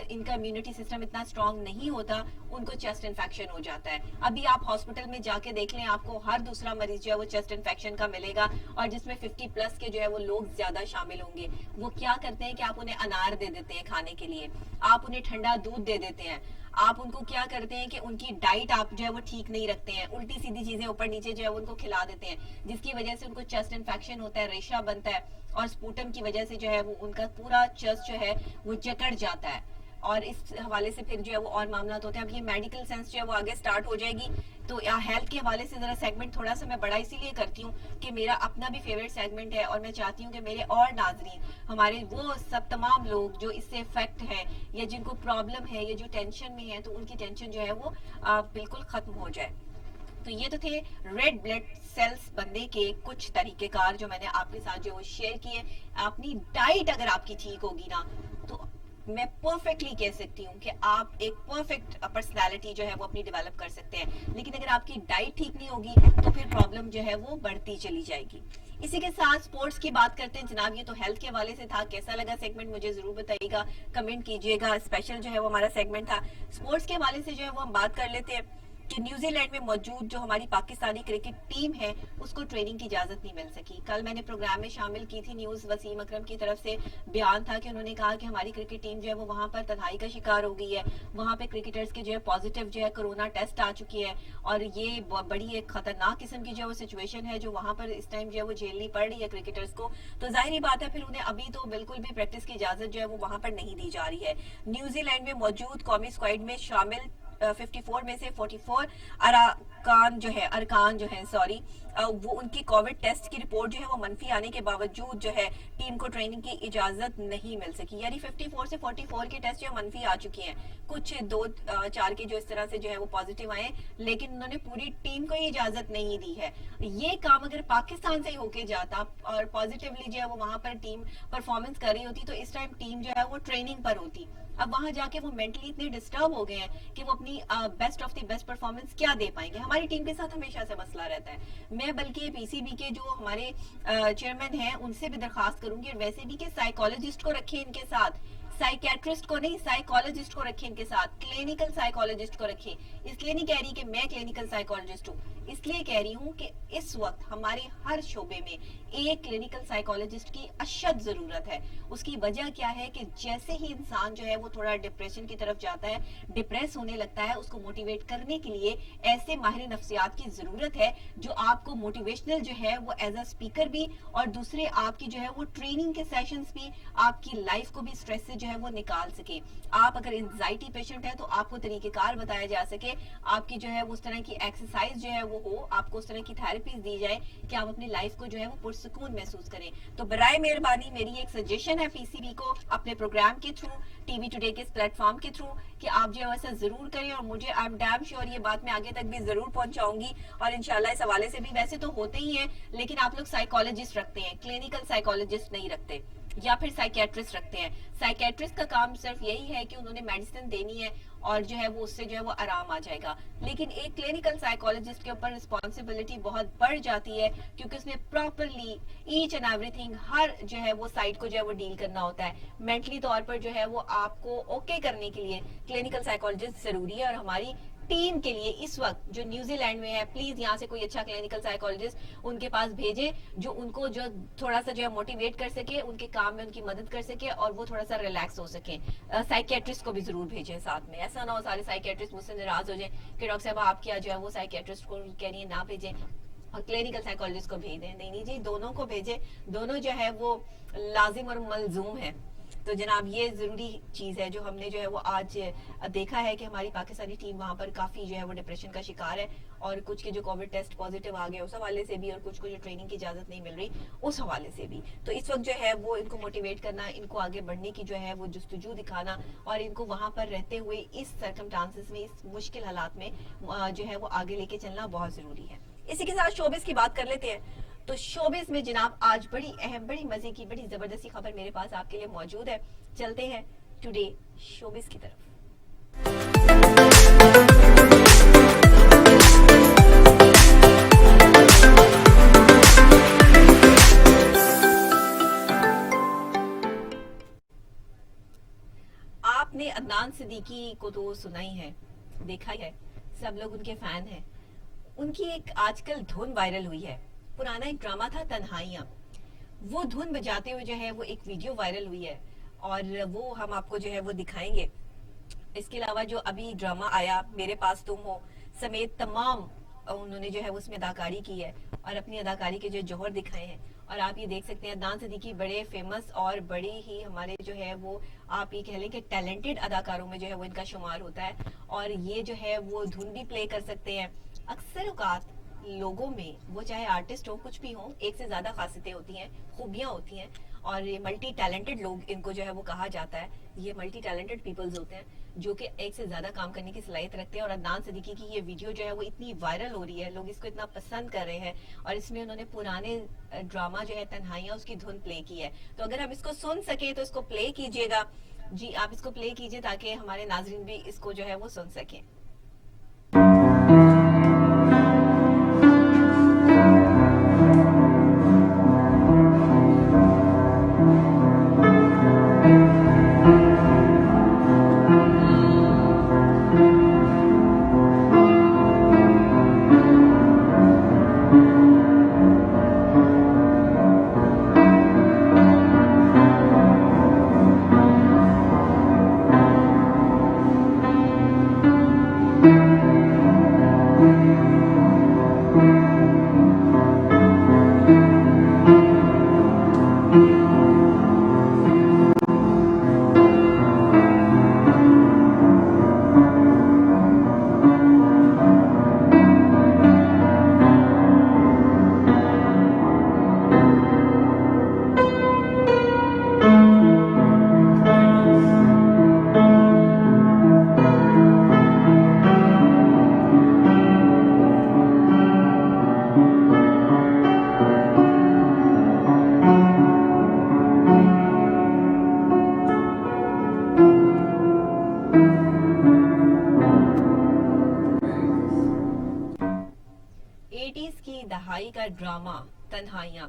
ان کا امیونٹی سسٹم اتنا اسٹرانگ نہیں ہوتا, ان کو چیسٹ انفیکشن ہو جاتا ہے. ابھی آپ ہاسپٹل میں جا کے دیکھ لیں, آپ کو ہر دوسرا مریض جو ہے وہ چیسٹ انفیکشن کا ملے گا, اور جس میں 50+ کے جو ہے وہ لوگ زیادہ شامل ہوں گے. وہ کیا کرتے ہیں کہ آپ انہیں انار دے دیتے ہیں کھانے کے لیے, آپ انہیں ٹھنڈا دودھ دے دیتے ہیں, آپ ان کو کیا کرتے ہیں کہ ان کی ڈائٹ آپ جو ہے وہ ٹھیک نہیں رکھتے ہیں, الٹی سیدھی چیزیں اوپر نیچے جو ہے ان کو کھلا دیتے ہیں, جس کی وجہ سے ان کو چیسٹ انفیکشن ہوتا ہے, ریشہ بنتا ہے, اور سپوٹم کی وجہ سے جو ہے وہ ان کا پورا چیسٹ جو ہے وہ جکڑ جاتا ہے. اور اس حوالے سے پھر جو ہے وہ اور معاملات ہوتے ہیں. اب یہ میڈیکل سینس جو ہے وہ آگے سٹارٹ ہو جائے گی, تو ہیلتھ کے حوالے سے ذرا سیگمنٹ تھوڑا سا میں بڑا اسی لیے کرتی ہوں کہ میرا اپنا بھی فیوریٹ سیگمنٹ ہے, اور میں چاہتی ہوں کہ میرے اور ناظرین, ہمارے وہ سب تمام لوگ جو اس سے افیکٹ ہیں یا جن کو پرابلم ہے یا جو ٹینشن میں ہے, تو ان کی ٹینشن جو ہے وہ بالکل ختم ہو جائے. تو یہ تو تھے ریڈ بلڈ سیلز بننے کے کچھ طریقہ کار جو میں نے آپ کے ساتھ جو وہ شیئر کیے. اپنی ڈائٹ اگر آپ کی ٹھیک ہوگی نا, تو میں پرفیکٹلی کہہ سکتی ہوں کہ آپ ایک پرفیکٹ پرسنالٹی جو ہے وہ اپنی ڈیولپ کر سکتے ہیں. لیکن اگر آپ کی ڈائٹ ٹھیک نہیں ہوگی تو پھر پرابلم جو ہے وہ بڑھتی چلی جائے گی. اسی کے ساتھ سپورٹس کی بات کرتے ہیں جناب. یہ تو ہیلتھ کے حوالے سے تھا, کیسا لگا سیگمنٹ مجھے ضرور بتائیے گا, کمنٹ کیجیے گا. اسپیشل جو ہے وہ ہمارا سیگمنٹ تھا. سپورٹس کے حوالے سے جو ہے وہ ہم بات کر لیتے ہیں کہ نیوزی لینڈ میں موجود جو ہماری پاکستانی کرکٹ ٹیم ہے اس کو ٹریننگ کی اجازت نہیں مل سکی. کل میں نے پروگرام میں شامل کی تھی نیوز, وسیم اکرم کی طرف سے بیان تھا کہ انہوں نے کہا کہ ہماری کرکٹ ٹیم جو ہے وہ وہاں پر تنہائی کا شکار ہو گئی ہے. وہاں پہ کرکٹرز کے جو ہے پازیٹیو جو ہے کرونا ٹیسٹ آ چکی ہے, اور یہ بڑی ایک خطرناک قسم کی جو ہے وہ سچویشن ہے جو وہاں پر اس ٹائم جو ہے وہ جھیلنی پڑ رہی ہے کرکٹرز کو. تو ظاہری بات ہے پھر انہیں ابھی تو بالکل بھی پریکٹس کی اجازت جو ہے وہ وہاں پر نہیں دی جا رہی ہے. نیوزی لینڈ میں موجود قومی اسکواڈ میں شامل 54 میں سے 44 ارکان جو ہیں وہ ان کی کووڈ ٹیسٹ کی رپورٹ جو ہے وہ منفی آنے کے باوجود جو ہے ٹیم کو ٹریننگ کی اجازت نہیں مل سکی. یعنی 54 سے 44 کے ٹیسٹ جو منفی آ چکی ہیں, کچھ 2-4 کے جو اس طرح سے جو ہے وہ پازیٹیو آئے, لیکن انہوں نے پوری ٹیم کو یہ اجازت نہیں دی ہے. یہ کام اگر پاکستان سے ہی ہو کے جاتا اور پازیٹیولی جو ہے وہ وہاں پر ٹیم پرفارمنس کر رہی ہوتی, تو اس ٹائم ٹیم جو ہے وہ ٹریننگ پر ہوتی. اب وہاں جا کے وہ مینٹلی اتنے ڈسٹرب ہو گئے ہیں کہ وہ اپنی best of the best performance کیا دے پائیں گے. ہماری ٹیم کے ساتھ ہمیشہ سے مسئلہ رہتا ہے. میں بلکہ پی سی بی کے جو ہمارے چیئرمین ہیں ان سے بھی درخواست کروں گی, اور ویسے بھی کہ سائیکالوجسٹ کو رکھیں ان کے ساتھ, سائیکیٹرسٹ کو نہیں, سائیکالوجسٹ کو رکھیں ان کے ساتھ, کلینیکل سائیکالوجسٹ کو رکھیں. اس لیے نہیں کہہ رہی کہ میں کلینیکل سائیکالوجسٹ ہوں, اس لیے کہہ رہی ہوں کہ اس وقت ہمارے ہر شعبے میں ایک کلینیکل سائیکالوجسٹ کی اشد ضرورت ہے. اس کی وجہ کیا ہے کہ جیسے ہی انسان جو ہے وہ تھوڑا ڈپریشن کی طرف جاتا ہے, ڈپریس ہونے لگتا ہے, اس کو موٹیویٹ کرنے کے لیے ایسے ماہر نفسیات کی ضرورت ہے جو آپ کو موٹیویشنل جو ہے وہ ایز اے اسپیکر بھی, اور دوسرے آپ کی جو ہے وہ ٹریننگ کے سیشنز بھی آپ کی لائف کو بھی اسٹریس سے جو ہے وہ نکال سکے. آپ اگر انزائٹی پیشنٹ ہے تو آپ کو طریقہ کار بتایا جا سکے, آپ کی جو ہے وہ اس طرح کی ایکسرسائز جو ہے وہ ہو, آپ کو اس طرح کی تھراپیز دی جائے کہ آپ اپنی لائف کو جو ہے وہ پرسکون محسوس کریں. تو برائے مہربانی میری ایک سجیشن ہے پی سی بی کو اپنے پروگرام کے تھرو, ٹی وی ٹوڈے کے اس پلیٹ فارم کے تھرو, کہ آپ جو ہے ایسا ضرور کریں. اور مجھے آئی ایم ڈیم شیور یہ بات میں آگے تک بھی ضرور پہنچاؤں گی, اور انشاءاللہ اس حوالے سے بھی ویسے تو ہوتے ہی ہیں, لیکن آپ لوگ سائیکالوجسٹ رکھتے ہیں, کلینیکل سائیکالوجسٹ نہیں رکھتے, یا پھر سائیکیٹرسٹ رکھتے ہیں. سائیکیٹرسٹ کا کام صرف یہی ہے کہ انہوں نے میڈیسن دینی ہے اور جو ہے وہ اس سے جو ہے وہ آرام آ جائے گا. لیکن ایک کلینیکل سائیکالوجسٹ کے اوپر رسپانسبلٹی بہت بڑھ جاتی ہے, کیونکہ اس میں پراپرلی ایچ اینڈ ایوری تھنگ ہر جو ہے وہ سائٹ کو جو ہے وہ ڈیل کرنا ہوتا ہے. مینٹلی طور پر جو ہے وہ آپ کو اوکے کرنے کے لیے کلینیکل سائیکالوجسٹ ضروری ہے. اور ہماری ٹیم کے لیے اس وقت جو نیوزی لینڈ میں ہے, پلیز یہاں سے کوئی اچھا کلینیکل سائیکالوجسٹ ان کے پاس بھیجے جو ان کو جو تھوڑا سا جو ہے موٹیویٹ کر سکے, ان کے کام میں ان کی مدد کر سکے, اور وہ تھوڑا سا ریلیکس ہو سکے. سائیکیٹرسٹ کو بھی ضرور بھیجیں ساتھ میں, ایسا نہ ہو سارے سائیکیٹرسٹ مجھ سے ناراض ہو جائیں کہ ڈاکٹر صاحب آپ کیا جو ہے وہ سائیکیٹرسٹ کو کہہ رہی ہیں نہ بھیجیں اور کلینیکل سائیکالوجسٹ کو بھیج دیں. نہیں جی, دونوں کو بھیجیں, دونوں جو ہے وہ لازم اور ملزوم ہے. تو جناب یہ ضروری چیز ہے جو ہم نے جو ہے وہ آج دیکھا ہے کہ ہماری پاکستانی ٹیم وہاں پر کافی جو ہے وہ ڈپریشن کا شکار ہے, اور کچھ کے جو کووڈ ٹیسٹ پازیٹیو آ گئے اس حوالے سے بھی, اور کچھ کو جو ٹریننگ کی اجازت نہیں مل رہی اس حوالے سے بھی. تو اس وقت جو ہے وہ ان کو موٹیویٹ کرنا, ان کو آگے بڑھنے کی جو ہے وہ جستجو دکھانا, اور ان کو وہاں پر رہتے ہوئے اس سرکمٹانسز میں, اس مشکل حالات میں جو ہے وہ آگے لے کے چلنا بہت ضروری ہے. اسی کے ساتھ شوبز کی بات کر لیتے ہیں. تو شوبز میں جناب آج بڑی اہم, بڑی مزے کی, بڑی زبردستی خبر میرے پاس آپ کے لیے موجود ہے. چلتے ہیں ٹوڈے شوبز کی طرف. آپ نے عدنان صدیقی کو تو سنا ہی ہے, دیکھا ہی ہے, سب لوگ ان کے فین ہیں. ان کی ایک آج کل دھن وائرل ہوئی ہے. پرانا ایک ڈرامہ تھا تنہائیاں, وہ دھن بجاتے ہوئے جو ہے وہ ایک ویڈیو وائرل ہوئی ہے, اور وہ ہم آپ کو جو ہے وہ دکھائیں گے. اس کے علاوہ جو ابھی ڈرامہ آیا میرے پاس تم ہو سمیت تمام انہوں نے جو ہے اس میں اداکاری کی ہے اور اپنی اداکاری کے جو جوہر دکھائے ہیں. اور آپ یہ دیکھ سکتے ہیں عدنان صدیقی بڑے فیمس اور بڑی ہی ہمارے جو ہے وہ آپ یہ کہہ لیں کہ ٹیلنٹڈ اداکاروں میں جو ہے وہ ان کا شمار ہوتا ہے, اور یہ جو ہے وہ دھن بھی پلے کر سکتے ہیں. اکثر اوقات لوگوں میں وہ چاہے آرٹسٹ ہو کچھ بھی ہوں, ایک سے زیادہ خاصیتیں ہوتی ہیں, خوبیاں ہوتی ہیں, اور یہ ملٹی ٹیلنٹڈ لوگ ان کو جو ہے وہ کہا جاتا ہے. یہ ملٹی ٹیلنٹڈ پیپلز ہوتے ہیں جو کہ ایک سے زیادہ کام کرنے کی صلاحیت رکھتے ہیں. اور عدنان صدیقی کی یہ ویڈیو جو ہے وہ اتنی وائرل ہو رہی ہے, لوگ اس کو اتنا پسند کر رہے ہیں, اور اس میں انہوں نے پرانے ڈرامہ جو ہے تنہائیاں اس کی دھن پلے کی ہے. تو اگر ہم اس کو سن سکیں تو اس کو پلے کیجئے گا. جی آپ اس کو پلے کیجئے تاکہ ہمارے ناظرین بھی اس کو جو ہے وہ سن سکیں. ایٹیز کی دہائی کا ڈرامہ تنہائیاں,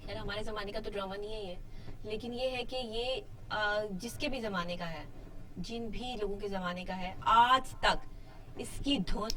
خیر ہمارے زمانے کا تو ڈرامہ نہیں ہے یہ, لیکن یہ ہے کہ یہ جس کے بھی زمانے کا ہے, جن بھی لوگوں کے زمانے کا ہے, آج تک اس کی دھن.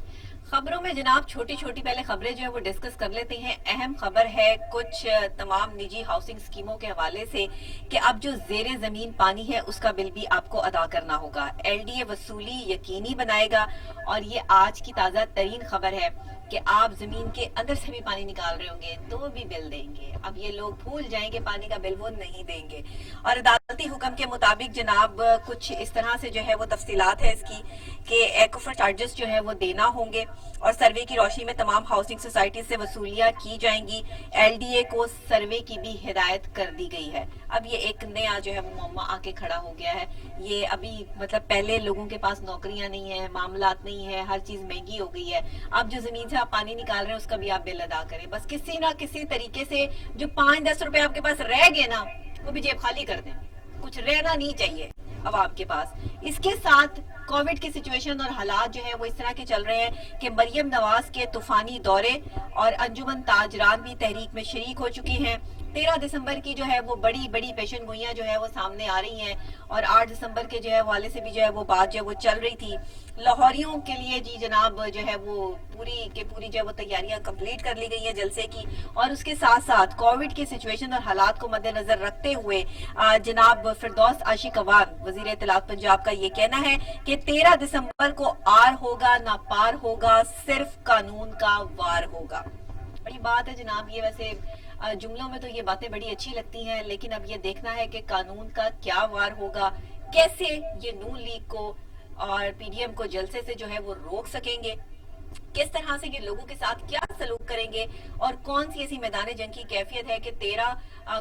خبروں میں جناب چھوٹی چھوٹی پہلے خبریں جو ہے وہ ڈسکس کر لیتے ہیں. اہم خبر ہے کچھ تمام نجی ہاؤسنگ اسکیموں کے حوالے سے کہ اب جو زیر زمین پانی ہے اس کا بل بھی آپ کو ادا کرنا ہوگا. ایل ڈی اے وصولی یقینی بنائے گا, اور یہ آج کی تازہ ترین خبر ہے کہ آپ زمین کے اندر سے بھی پانی نکال رہے ہوں گے تو بھی بل دیں گے. اب یہ لوگ بھول جائیں گے پانی کا بل وہ نہیں دیں گے. اور عدالتی حکم کے مطابق جناب کچھ اس طرح سے جو ہے وہ تفصیلات ہے اس کی کہ ایکوفر چارجز جو ہے وہ دینا ہوں گے, اور سروے کی روشنی میں تمام ہاؤسنگ سوسائٹی سے وصولیاں کی جائیں گی. ایل ڈی اے کو سروے کی بھی ہدایت کر دی گئی ہے. اب یہ ایک نیا جو ہے وہ معمہ آ کے کھڑا ہو گیا ہے. یہ ابھی مطلب پہلے لوگوں کے پاس نوکریاں نہیں ہیں, معاملات نہیں ہے, ہر چیز مہنگی ہو گئی ہے. اب جو زمین سے آپ پانی نکال رہے ہیں اس کا بھی آپ بل ادا کریں. بس کسی نہ کسی طریقے سے جو 5-10 روپے آپ کے پاس رہ گئے نا وہ بھی جیب خالی کر دیں. کچھ رہنا نہیں چاہیے عوام کے پاس. اس کے ساتھ کووڈ کی سچویشن اور حالات جو ہے وہ اس طرح کے چل رہے ہیں کہ مریم نواز کے طوفانی دورے اور انجمن تاجران بھی تحریک میں شریک ہو چکی ہیں. 13 دسمبر کی جو ہے وہ بڑی بڑی پیشن گوئیاں جو ہے وہ سامنے آ رہی ہیں, اور 8 دسمبر کے جو ہے حوالے سے بھی جو ہے وہ بات جو ہے وہ چل رہی تھی. لاہوریوں کے لیے جی جناب جو ہے وہ پوری کے پوری جو ہے وہ تیاریاں کمپلیٹ کر لی گئی ہیں جلسے کی. اور اس کے ساتھ ساتھ کووڈ کی سچویشن اور حالات کو مد نظر رکھتے ہوئے جناب فردوس عاشق اوان وزیر اطلاعات پنجاب کا یہ کہنا ہے کہ 13 دسمبر کو آر ہوگا نہ پار ہوگا, صرف قانون کا وار ہوگا. بڑی بات ہے جناب یہ. ویسے جملوں میں تو یہ باتیں بڑی اچھی لگتی ہیں, لیکن اب یہ دیکھنا ہے کہ قانون کا کیا وار ہوگا, کیسے یہ نون لیگ کو اور پی ڈی ایم کو جلسے سے جو ہے وہ روک سکیں گے, کس طرح سے یہ لوگوں کے ساتھ کیا سلوک کریں گے, اور کون سی ایسی میدان جنگ کی کیفیت ہے کہ 13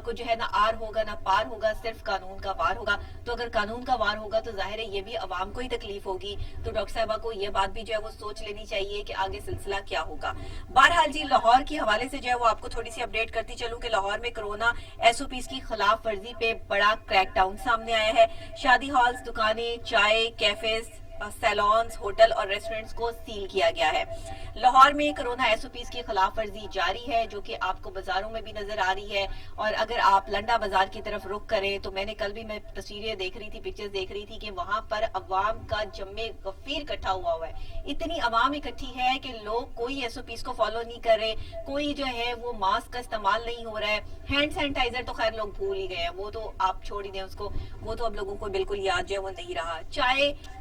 کو جو ہے نہ آر ہوگا نہ پار ہوگا, صرف قانون کا وار ہوگا. تو اگر قانون کا وار ہوگا تو ظاہر ہے یہ بھی عوام کو ہی تکلیف ہوگی. تو ڈاکٹر صاحبہ کو یہ بات بھی جو ہے وہ سوچ لینی چاہیے کہ آگے سلسلہ کیا ہوگا. بہرحال جی لاہور کے حوالے سے جو ہے وہ آپ کو تھوڑی سی اپڈیٹ کرتی چلوں کہ لاہور میں کرونا ایس او پیز کی خلاف ورزی پہ بڑا کریک ڈاؤن سامنے آیا ہے. شادی ہالز, دکانیں, چائے کیفیز, سیلونز, ہوٹل اور ریسٹورنٹس کو سیل کیا گیا ہے. لاہور میں کرونا ایس او پیز کی خلاف ورزی جاری ہے جو کہ آپ کو بازاروں میں بھی نظر آ رہی ہے. اور اگر آپ لنڈا بازار کی طرف رخ کریں تو میں نے کل بھی تصویریں دیکھ رہی تھی, پکچرز دیکھ رہی تھی کہ وہاں پر عوام کا جمع غفیر اکٹھا ہوا ہے. اتنی عوام اکٹھی ہے کہ لوگ کوئی ایس او پیز کو فالو نہیں کر رہے, کوئی جو ہے وہ ماسک کا استعمال نہیں ہو رہا ہے. ہینڈ سینیٹائزر تو خیر لوگ بھول ہی گئے ہیں, وہ تو آپ چھوڑ ہی دیں اس کو, وہ تو اب لوگوں کو بالکل یاد جو ہے وہ نہیں رہا. چائے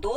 2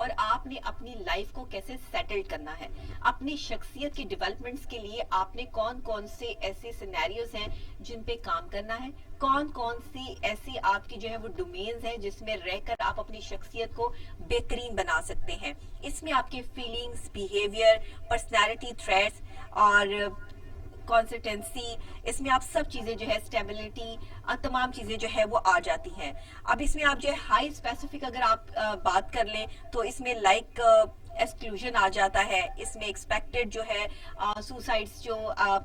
اور آپ نے اپنی لائف کو کیسے سیٹل کرنا ہے. اپنی شخصیت کی ڈیولپمنٹس کے لیے آپ نے کون کون سے ایسے سینیریوز ہیں جن پہ کام کرنا ہے, کون کون سی ایسی آپ کی جو ہے وہ ڈومینز ہیں جس میں رہ کر آپ اپنی شخصیت کو بہترین بنا سکتے ہیں. اس میں آپ کے فیلنگز, بیہیویئر, پرسنالٹی تھریٹس اور کنسسٹنسی, اس میں آپ سب چیزیں جو ہے اسٹیبلٹی, تمام چیزیں جو ہے وہ آ جاتی ہیں. اب اس میں آپ جو ہے ہائی اسپیسیفک اگر آپ بات کر لیں تو اس میں لائک ایکسکلوژن آ جاتا ہے, اس میں ایکسپیکٹڈ جو ہے سوسائڈس جو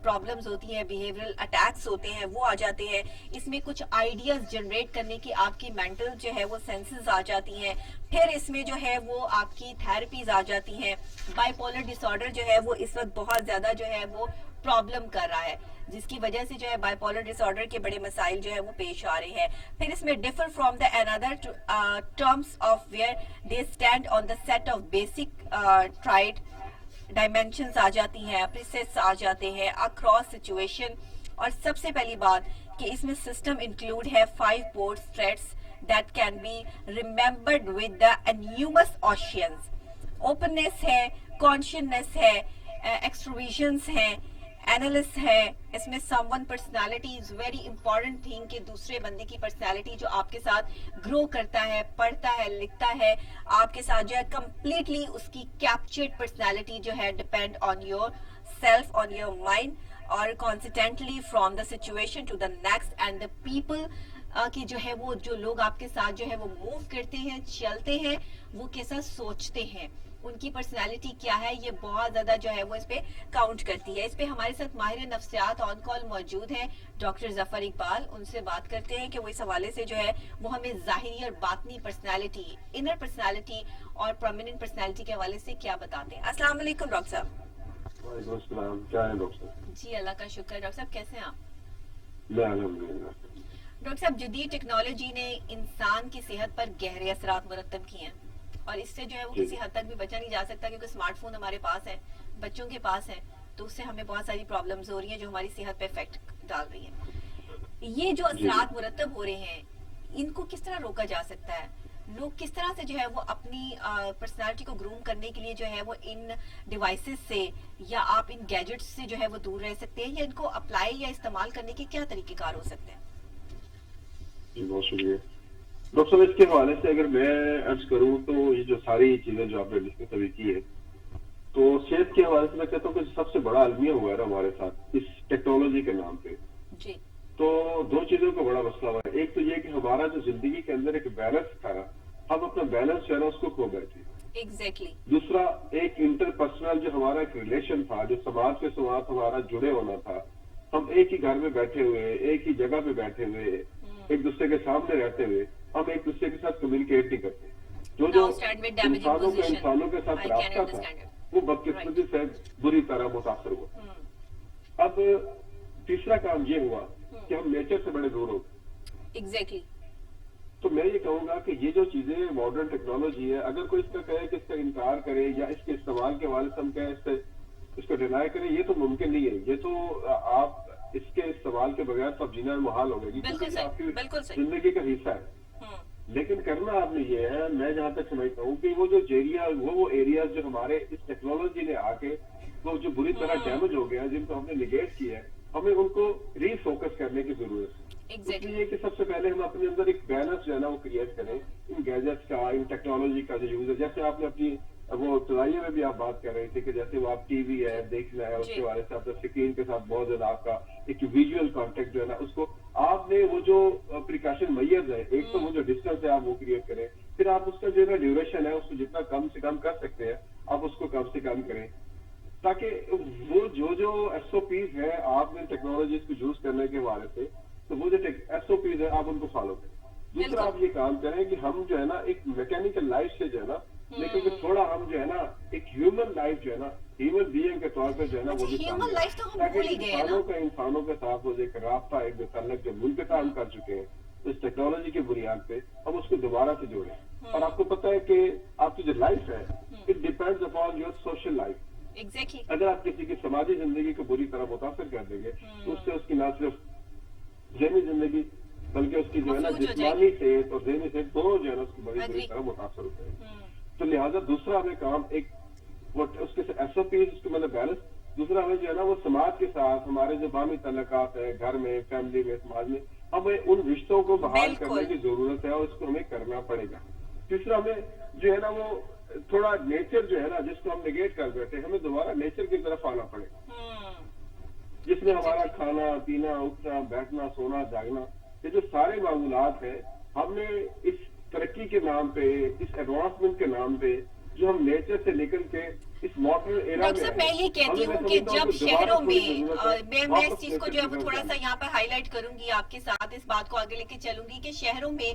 پرابلمز ہوتی ہیں, بیہیورل اٹیکس ہوتے ہیں وہ آ جاتے ہیں. اس میں کچھ آئیڈیاز جنریٹ کرنے کی آپ کی مینٹل جو ہے وہ سینسز آ جاتی ہیں. پھر اس میں جو ہے وہ آپ کی تھراپیز آ جاتی ہیں. بائی پولر ڈس آرڈر جو ہے وہ اس وقت بہت زیادہ جو ہے وہ پرابلم کر رہا ہے, جس کی وجہ سے جو ہے بائی پولر ڈس آرڈر کے بڑے مسائل جو ہے وہ پیش آ رہے ہیں. پھر اس میں ڈفر فرام دا اندر terms of where they stand on the set of basic trait dimensions آ جاتی ہیں, پریسیس آ جاتے ہیں اکراس سچویشن. اور سب سے پہلی بات کہ اس میں سسٹم انکلوڈ ہے 5 ports threats that can be remembered with the انیومس اوشینز. اوپننیس ہے, کانشینس ہے, ایکسٹرویژنس ہیں, اینالس ہے. اس میں someone personality is very important thing کہ دوسرے بندے کی پرسنالٹی جو آپ کے ساتھ گرو کرتا ہے, پڑھتا ہے, لکھتا ہے, آپ کے ساتھ جو ہے کمپلیٹلی اس کی کیپچرڈ پرسنالٹی جو ہے depend on your self, on your mind, اور constantly from the situation to the next and the people کہ جو ہے وہ جو لوگ آپ کے ساتھ جو ہے وہ موو کرتے ہیں, چلتے ہیں, وہ کیسا سوچتے ہیں, ان کی پرسنالٹی کیا ہے, یہ بہت زیادہ جو ہے وہ اس پہ کاؤنٹ کرتی ہے. اس پہ ہمارے ساتھ ماہر نفسیات آن کال موجود ہیں ڈاکٹر ظفر اقبال. ان سے بات کرتے ہیں کہ وہ اس حوالے سے جو ہے وہ ہمیں ظاہری اور باطنی پرسنالٹی, انر پرسنالٹی اور پرماننٹ پرسنالٹی کے حوالے سے کیا بتاتے ہیں. السلام علیکم ڈاکٹر صاحب. وعلیکم السلام. کیا ہے ڈاکٹر صاحب؟ جی اللہ کا شکر. ڈاکٹر صاحب کیسے ہیں آپ؟ میں الحمدللہ. ڈاکٹر صاحب جدید ٹیکنالوجی نے انسان کی صحت پر گہرے اثرات مرتب کیے ہیں, اور اس سے جو ہے وہ کسی حد تک بھی بچا نہیں جا سکتا, کیونکہ اسمارٹ فون ہمارے پاس ہے, بچوں کے پاس ہے, تو اس سے ہمیں بہت ساری پرابلمز ہو رہی ہیں جو ہماری صحت پہ افیکٹ ڈال رہی ہیں. یہ جو اثرات مرتب ہو رہے ہیں ان کو کس طرح روکا جا سکتا ہے؟ لوگ کس طرح سے جو ہے وہ اپنی پرسنالٹی کو گروم کرنے کے لیے جو ہے وہ ان ڈیوائسز سے یا آپ ان گیجٹس سے جو ہے وہ دور رہ سکتے ہیں, یا ان کو اپلائی یا استعمال کرنے کے کیا طریقہ کار ہو سکتے ہیں؟ جی بہت شکریہ ڈاکٹر صاحب. اس کے حوالے سے اگر میں عرض کروں تو یہ جو ساری چیزیں جو آپ نے ڈسکس ابھی کی ہے, تو صحت کے حوالے سے میں کہتا ہوں کہ سب سے بڑا المیہ ہوا ہے نا ہمارے ساتھ اس ٹیکنالوجی کے نام پہ. جی. تو 2 چیزوں کا بڑا مسئلہ ہوا ہے. ایک تو یہ کہ ہمارا جو زندگی کے اندر ایک بیلنس تھا, ہم اپنا بیلنس جو ہے نا اس کو کھو بیٹھے. ایگزیکٹلی. دوسرا ایک انٹر پرسنل جو ہمارا ایک ریلیشن تھا, جو سماج کے ساتھ ہمارا جڑے ہونا تھا, ہم ایک ہی گھر میں بیٹھے ہوئے, ایک ہی جگہ پہ بیٹھے ہوئے, ایک دوسرے کے سامنے رہتے ہوئے ہم ایک دوسرے کے ساتھ کمیونیکیٹ نہیں کرتے. جو انسانوں کے ساتھ رابطہ تھا وہ بدقسمتی سے بری طرح متاثر ہوا. اب تیسرا کام یہ ہوا کہ ہم نیچر سے بڑے دور ہو گئے. ایگزیکٹلی. تو میں یہ کہوں گا کہ یہ جو چیزیں ماڈرن ٹیکنالوجی ہے, اگر کوئی اس کا کہے کہ اس کا انکار کرے یا اس کے استعمال کے حوالے سے ہم کہیں اس کو ڈینائی کریں, یہ تو ممکن نہیں ہے. یہ تو آپ اس کے استعمال کے بغیر تو جینا محال ہوگا, کیونکہ آپ کی زندگی کا حصہ ہے. لیکن کرنا آپ نے یہ ہے, میں جہاں تک سمجھتا ہوں کہ وہ جو وہ ایریاز جو ہمارے اس ٹیکنالوجی نے آ کے وہ جو بری طرح ڈیمیج ہو گیا, جن کو ہم نے نگیٹ کیا ہے, ہمیں ان کو ری فوکس کرنے کی ضرورت ہے. اس لیے کہ سب سے پہلے ہم اپنے اندر ایک بیلنس جو ہے نا وہ کریٹ کریں ان گیجٹس کا, ان ٹیکنالوجی کا جو یوز ہے. جیسے آپ نے اپنی وہ ابتدائیے میں بھی آپ بات کر رہے تھے کہ جیسے وہ آپ ٹی وی ہے دیکھنا ہے, اس کے بارے سے آپ اسکرین کے ساتھ بہت زیادہ آپ کا ایک ویژول کانٹیکٹ جو ہے نا اس کو آپ نے وہ جو پریکاشن میئرز ہے, ایک تو وہ جو ڈسٹینس ہے آپ وہ کریٹ کریں, پھر آپ اس کا جو ہے نا ڈیوریشن ہے اس کو جتنا کم سے کم کر سکتے ہیں آپ اس کو کم سے کم کریں, تاکہ وہ جو ایس او پیز ہے آپ نے ٹیکنالوجیز کو یوز کرنے کے حوالے سے, تو وہ جو ایس او پیز ہے آپ ان کو فالو کریں. دوسرا آپ یہ کام کریں کہ ہم جو ہے نا ایک میکینیکل لائف سے جو ہے نا, لیکن تھوڑا ہم جو ہے نا ایک ہیومن لائف جو ہے نا, ہیومن بینگ کے طور پہ جو ہے نا وہ بھی تاکہ انسانوں کے ساتھ وہ ایک رابطہ, ایک تعلق جو ملک کا ہم کر چکے ہیں اس ٹیکنالوجی کی بنیاد پہ ہم اس کو دوبارہ سے جوڑیں. اور آپ کو پتہ ہے کہ آپ کی جو لائف ہے it depends upon your social life. اگر آپ کسی کی سماجی زندگی کو بری طرح متاثر کر دیں گے تو اس سے اس کی نہ صرف ذہنی زندگی بلکہ اس کی جو ہے نا جسمانی صحت اور ذہنی صحت دونوں جو ہے نا اس کی بڑی طرح متاثر ہوتے ہیں. تو لہٰذا دوسرا ہمیں کام ایک وہ اس کے ایس او پی اس کے مطلب بیلنس، دوسرا ہمیں جو ہے نا وہ سماج کے ساتھ ہمارے جو باہمی تعلقات ہیں گھر میں، فیملی میں، سماج میں، ہمیں ان رشتوں کو بحال کرنے کی ضرورت ہے اور اس کو ہمیں کرنا پڑے گا. تیسرا ہمیں جو ہے نا وہ تھوڑا نیچر جو ہے نا جس کو ہم نگیٹ کر بیٹھے ہمیں دوبارہ نیچر کی طرف آنا پڑے گا، جس میں ہمارا کھانا پینا اٹھنا بیٹھنا سونا جاگنا یہ جو سارے معمولات ہیں ہم نے اس ترقی کے نام پہ اس ایڈوانسمنٹ کے نام پہ جو ہم نیچر سے نکل کے اس ماڈرن ایرا ڈاکٹر صاحب میں یہ کہتی ہوں کہ جب شہروں میں اس چیز کو جو ہے وہ تھوڑا سا یہاں پہ ہائی لائٹ کروں گی آپ کے ساتھ اس بات کو آگے لے کے چلوں گی کہ شہروں میں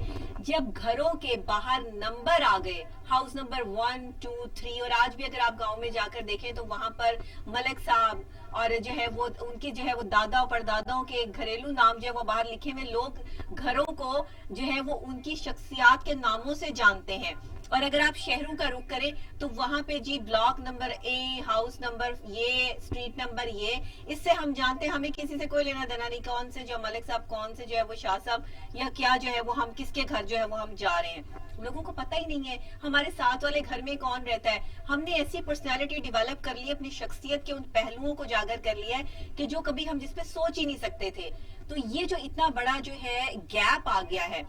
جب گھروں کے باہر نمبر آ گئے ہاؤس نمبر 1 2 3 اور آج بھی اگر آپ گاؤں میں جا کر دیکھیں تو وہاں پر ملک صاحب اور جو ہے وہ ان کے جو ہے وہ دادا پرداداؤں کے گھریلو نام جو ہے وہ باہر لکھے ہوئے لوگ گھروں کو جو ہے وہ ان کی شخصیات کے ناموں سے جانتے ہیں. اور اگر آپ شہروں کا رخ کریں تو وہاں پہ G block number A house number یہ اسٹریٹ نمبر یہ اس سے ہم جانتے ہیں ہمیں کسی سے کوئی لینا دینا نہیں کون سے جو ملک صاحب کون سے جو ہے وہ شاہ صاحب یا کیا جو ہے وہ ہم کس کے گھر جو ہے وہ ہم جا رہے ہیں. لوگوں کو پتہ ہی نہیں ہے ہمارے ساتھ والے گھر میں کون رہتا ہے. ہم نے ایسی پرسنالٹی ڈیولپ کر لی ہے اپنی شخصیت کے ان پہلوؤں کو جاگر کر لیا ہے کہ جو کبھی ہم جس پہ سوچ ہی نہیں سکتے تھے. تو یہ جو اتنا بڑا جو ہے گیپ آ گیا ہے.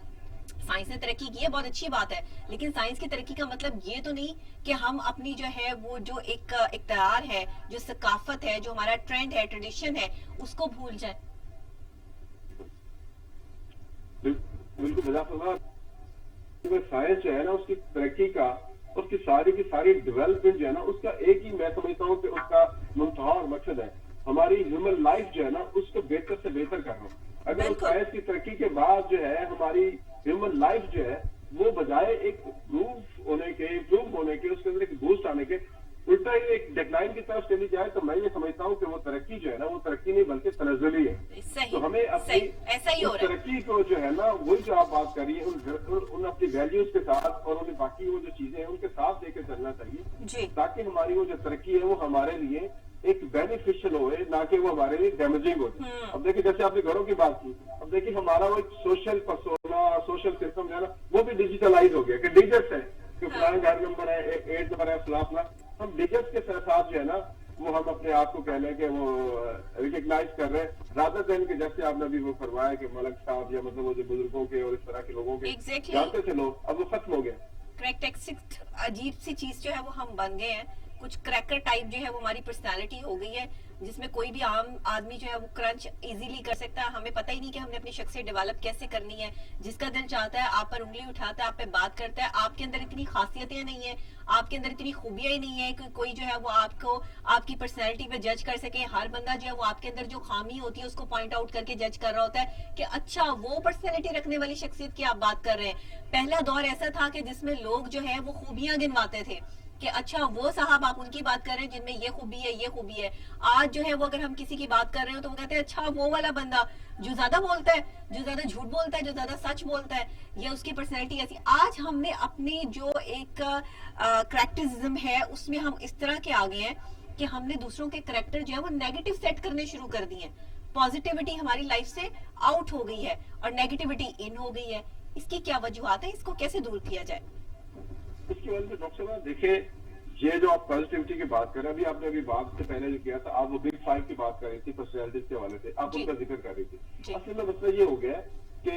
سائنس نے ترقی کی ہے بہت اچھی بات ہے لیکن سائنس کی ترقی کا مطلب یہ تو نہیں کہ ہم اپنی جو ہے وہ جو ایک اقتدار ہے جو ثقافت ہے جو ہمارا ٹرینڈ ہے ٹریڈیشن ہے اس کو بھول جائیں. بالکل سائنس جو ہے نا اس کی ترقی کا اس کی ساری ڈیولپمنٹ جو ہے نا اس کا ایک ہی میں سمجھتا ہوں کہ اس کا منتہا اور مقصد ہے ہماری ہیومن لائف جو ہے نا اس کو بہتر سے بہتر کرنا. اگر اس سائنس کی ترقی کے بعد جو ہے ہماری ہیومن لائف جو ہے وہ بجائے ایک امپروو ہونے کے اس کے اندر ایک بوسٹ آنے کے الٹا ہی ایک ڈیکلائن کی طرف چلی جائے تو میں یہ سمجھتا ہوں کہ وہ ترقی جو ہے نا وہ ترقی نہیں بلکہ تنزلی ہے. تو ہمیں اپنی ترقی کو جو ہے نا وہی جو آپ بات کر رہی ہیں ان اپنی ویلیوز کے ساتھ اور ان باقی وہ جو چیزیں ہیں ان کے ساتھ لے کے چلنا چاہیے تاکہ ہماری وہ جو ترقی ہے وہ ہمارے لیے ایک بینیفیشل ہوئے نہ کہ وہ ہمارے لیے ڈیمیجنگ ہوتی. اب دیکھیں جیسے آپ نے گھروں کی بات کی اب دیکھیں ہمارا وہ سوشل پرسونا سوشل سسٹم جو ہے نا وہ بھی ڈیجیٹلائز ہو گیا کہ ڈیجٹس ہے کہ فلاں گھر نمبر ہے 8 نمبر ہے فلاں ہم ڈیجٹس کے ساتھ جو ہے نا وہ ہم اپنے آپ کو کہہ لیں کہ وہ ریکگنائز کر رہے ہیں رادر دین کہ جیسے آپ نے ابھی وہ فرمایا کہ ملک صاحب یا مطلب وہ جو بزرگوں کے اور اس طرح کے لوگوں کے جانتے تھے لوگ اب وہ ختم ہو گیا. کریکٹیکسٹ عجیب سی چیز جو ہے وہ ہم بن گئے ہیں کچھ کریکر ٹائپ جو ہے وہ ہماری پرسنالٹی ہو گئی ہے جس میں کوئی بھی عام آدمی جو ہے وہ کرنچ ایزیلی کر سکتا ہے. ہمیں پتہ ہی نہیں کہ ہم نے اپنی شخصیت ڈیولپ کیسے کرنی ہے. جس کا دل چاہتا ہے آپ پر انگلی اٹھاتا ہے آپ پہ بات کرتا ہے آپ کے اندر اتنی خاصیتیں نہیں ہیں آپ کے اندر اتنی خوبیاں ہی نہیں ہیں کہ کوئی جو ہے وہ آپ کو آپ کی پرسنالٹی پہ جج کر سکے. ہر بندہ جو ہے وہ آپ کے اندر جو خامی ہوتی ہے اس کو پوائنٹ آؤٹ کر کے جج کر رہا ہوتا ہے کہ اچھا وہ پرسنالٹی رکھنے والی شخصیت کی آپ بات کر رہے ہیں. پہلا دور ایسا تھا کہ جس میں لوگ جو ہے وہ خوبیاں گنواتے تھے کہ اچھا وہ صاحب آپ ان کی بات کر رہے ہیں جن میں یہ خوبی ہے. آج جو ہے وہ اگر ہم کسی کی بات کر رہے ہو تو وہ کہتے ہیں اچھا وہ والا بندہ جو زیادہ بولتا ہے جو زیادہ جھوٹ بولتا ہے جو زیادہ سچ بولتا ہے یا اس کی پرسنالٹی ایسی. آج ہم نے اپنی جو ایک کریکٹرزم ہے اس میں ہم اس طرح کے آگے ہیں کہ ہم نے دوسروں کے کریکٹر جو ہے وہ نیگیٹو سیٹ کرنے شروع کر دیے ہیں. پازیٹیوٹی ہماری لائف سے آؤٹ ہو گئی ہے اور نیگیٹیوٹی ان ہو گئی ہے. اس کی کیا وجوہات ہیں اس کو کیسے دور کیا جائے؟ اس کی وجہ سے ڈاکٹر صاحب دیکھیں یہ جو آپ پازیٹیوٹی کی بات کر رہے ہیں ابھی آپ نے ابھی بات سے پہلے جو کیا تھا آپ وہ بگ 5 کی بات کر رہی تھی پرسنالٹیز کے حوالے سے آپ ان کا ذکر کر رہی تھی. اصل میں مسئلہ یہ ہو گیا کہ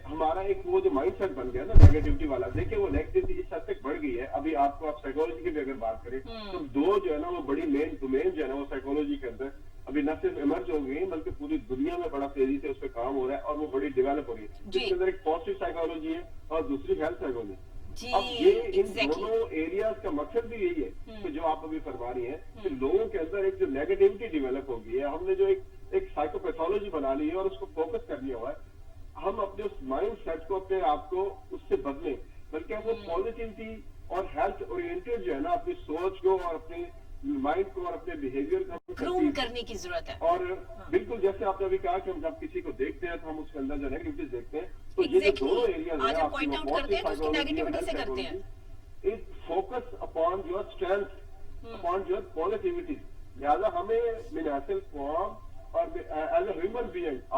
ہمارا ایک وہ جو مائنڈ سیٹ بن گیا نا نیگیٹیوٹی والا دیکھیں وہ نیگیٹیوٹی اس حد تک بڑھ گئی ہے. ابھی آپ کو آپ سائیکالوجی کی بھی اگر بات کریں تو دو جو ہے نا وہ بڑی مین ڈومین جو ہے نا وہ سائیکالوجی کے اندر ابھی نہ صرف ایمرج ہو گئی ہیں بلکہ پوری دنیا میں بڑا تیزی سے اس پہ کام ہو رہا ہے اور وہ بڑی ڈیولپ ہو رہی ہے. جس کے اندر ایک پازیٹیو سائیکالوجی ہے اور دوسری ہیلتھ سائیکالوجی. اب یہ ان دونوں ایریاز کا مقصد بھی یہی ہے کہ جو آپ ابھی فرما رہی ہیں کہ لوگوں کے اندر ایک جو نیگیٹیوٹی ڈیولپ ہو گئی ہے ہم نے جو ایک سائیکوپیتھولوجی بنا لی ہے اور اس کو فوکس کر لیا ہوا ہے. ہم اپنے اس مائنڈ سیٹ کو اپنے آپ کو اس سے بدلیں بلکہ ہم وہ پازیٹیوٹی اور ہیلتھ اورینٹیڈ جو ہے نا اپنی سوچ کو اور اپنی مائنڈ کو اور اپنے بیہیویئر کو گروم کرنے کی ضرورت ہے. اور بالکل جیسے آپ نے ابھی کہا کہ ہم جب کسی کو دیکھتے ہیں تو ہم اس کے اندر جو نیگیٹیوٹیز دیکھتے ہیں تو یہ جو دونوں ایریاز ہیں آپ پوائنٹ آؤٹ کرتے ہیں تو اس کی نیگیٹیوٹی سے کرتے ہیں it focus upon your strength upon your positivity. لہٰذا ہمیں من حاصل قوم اور ایز اے ہیومن بینگ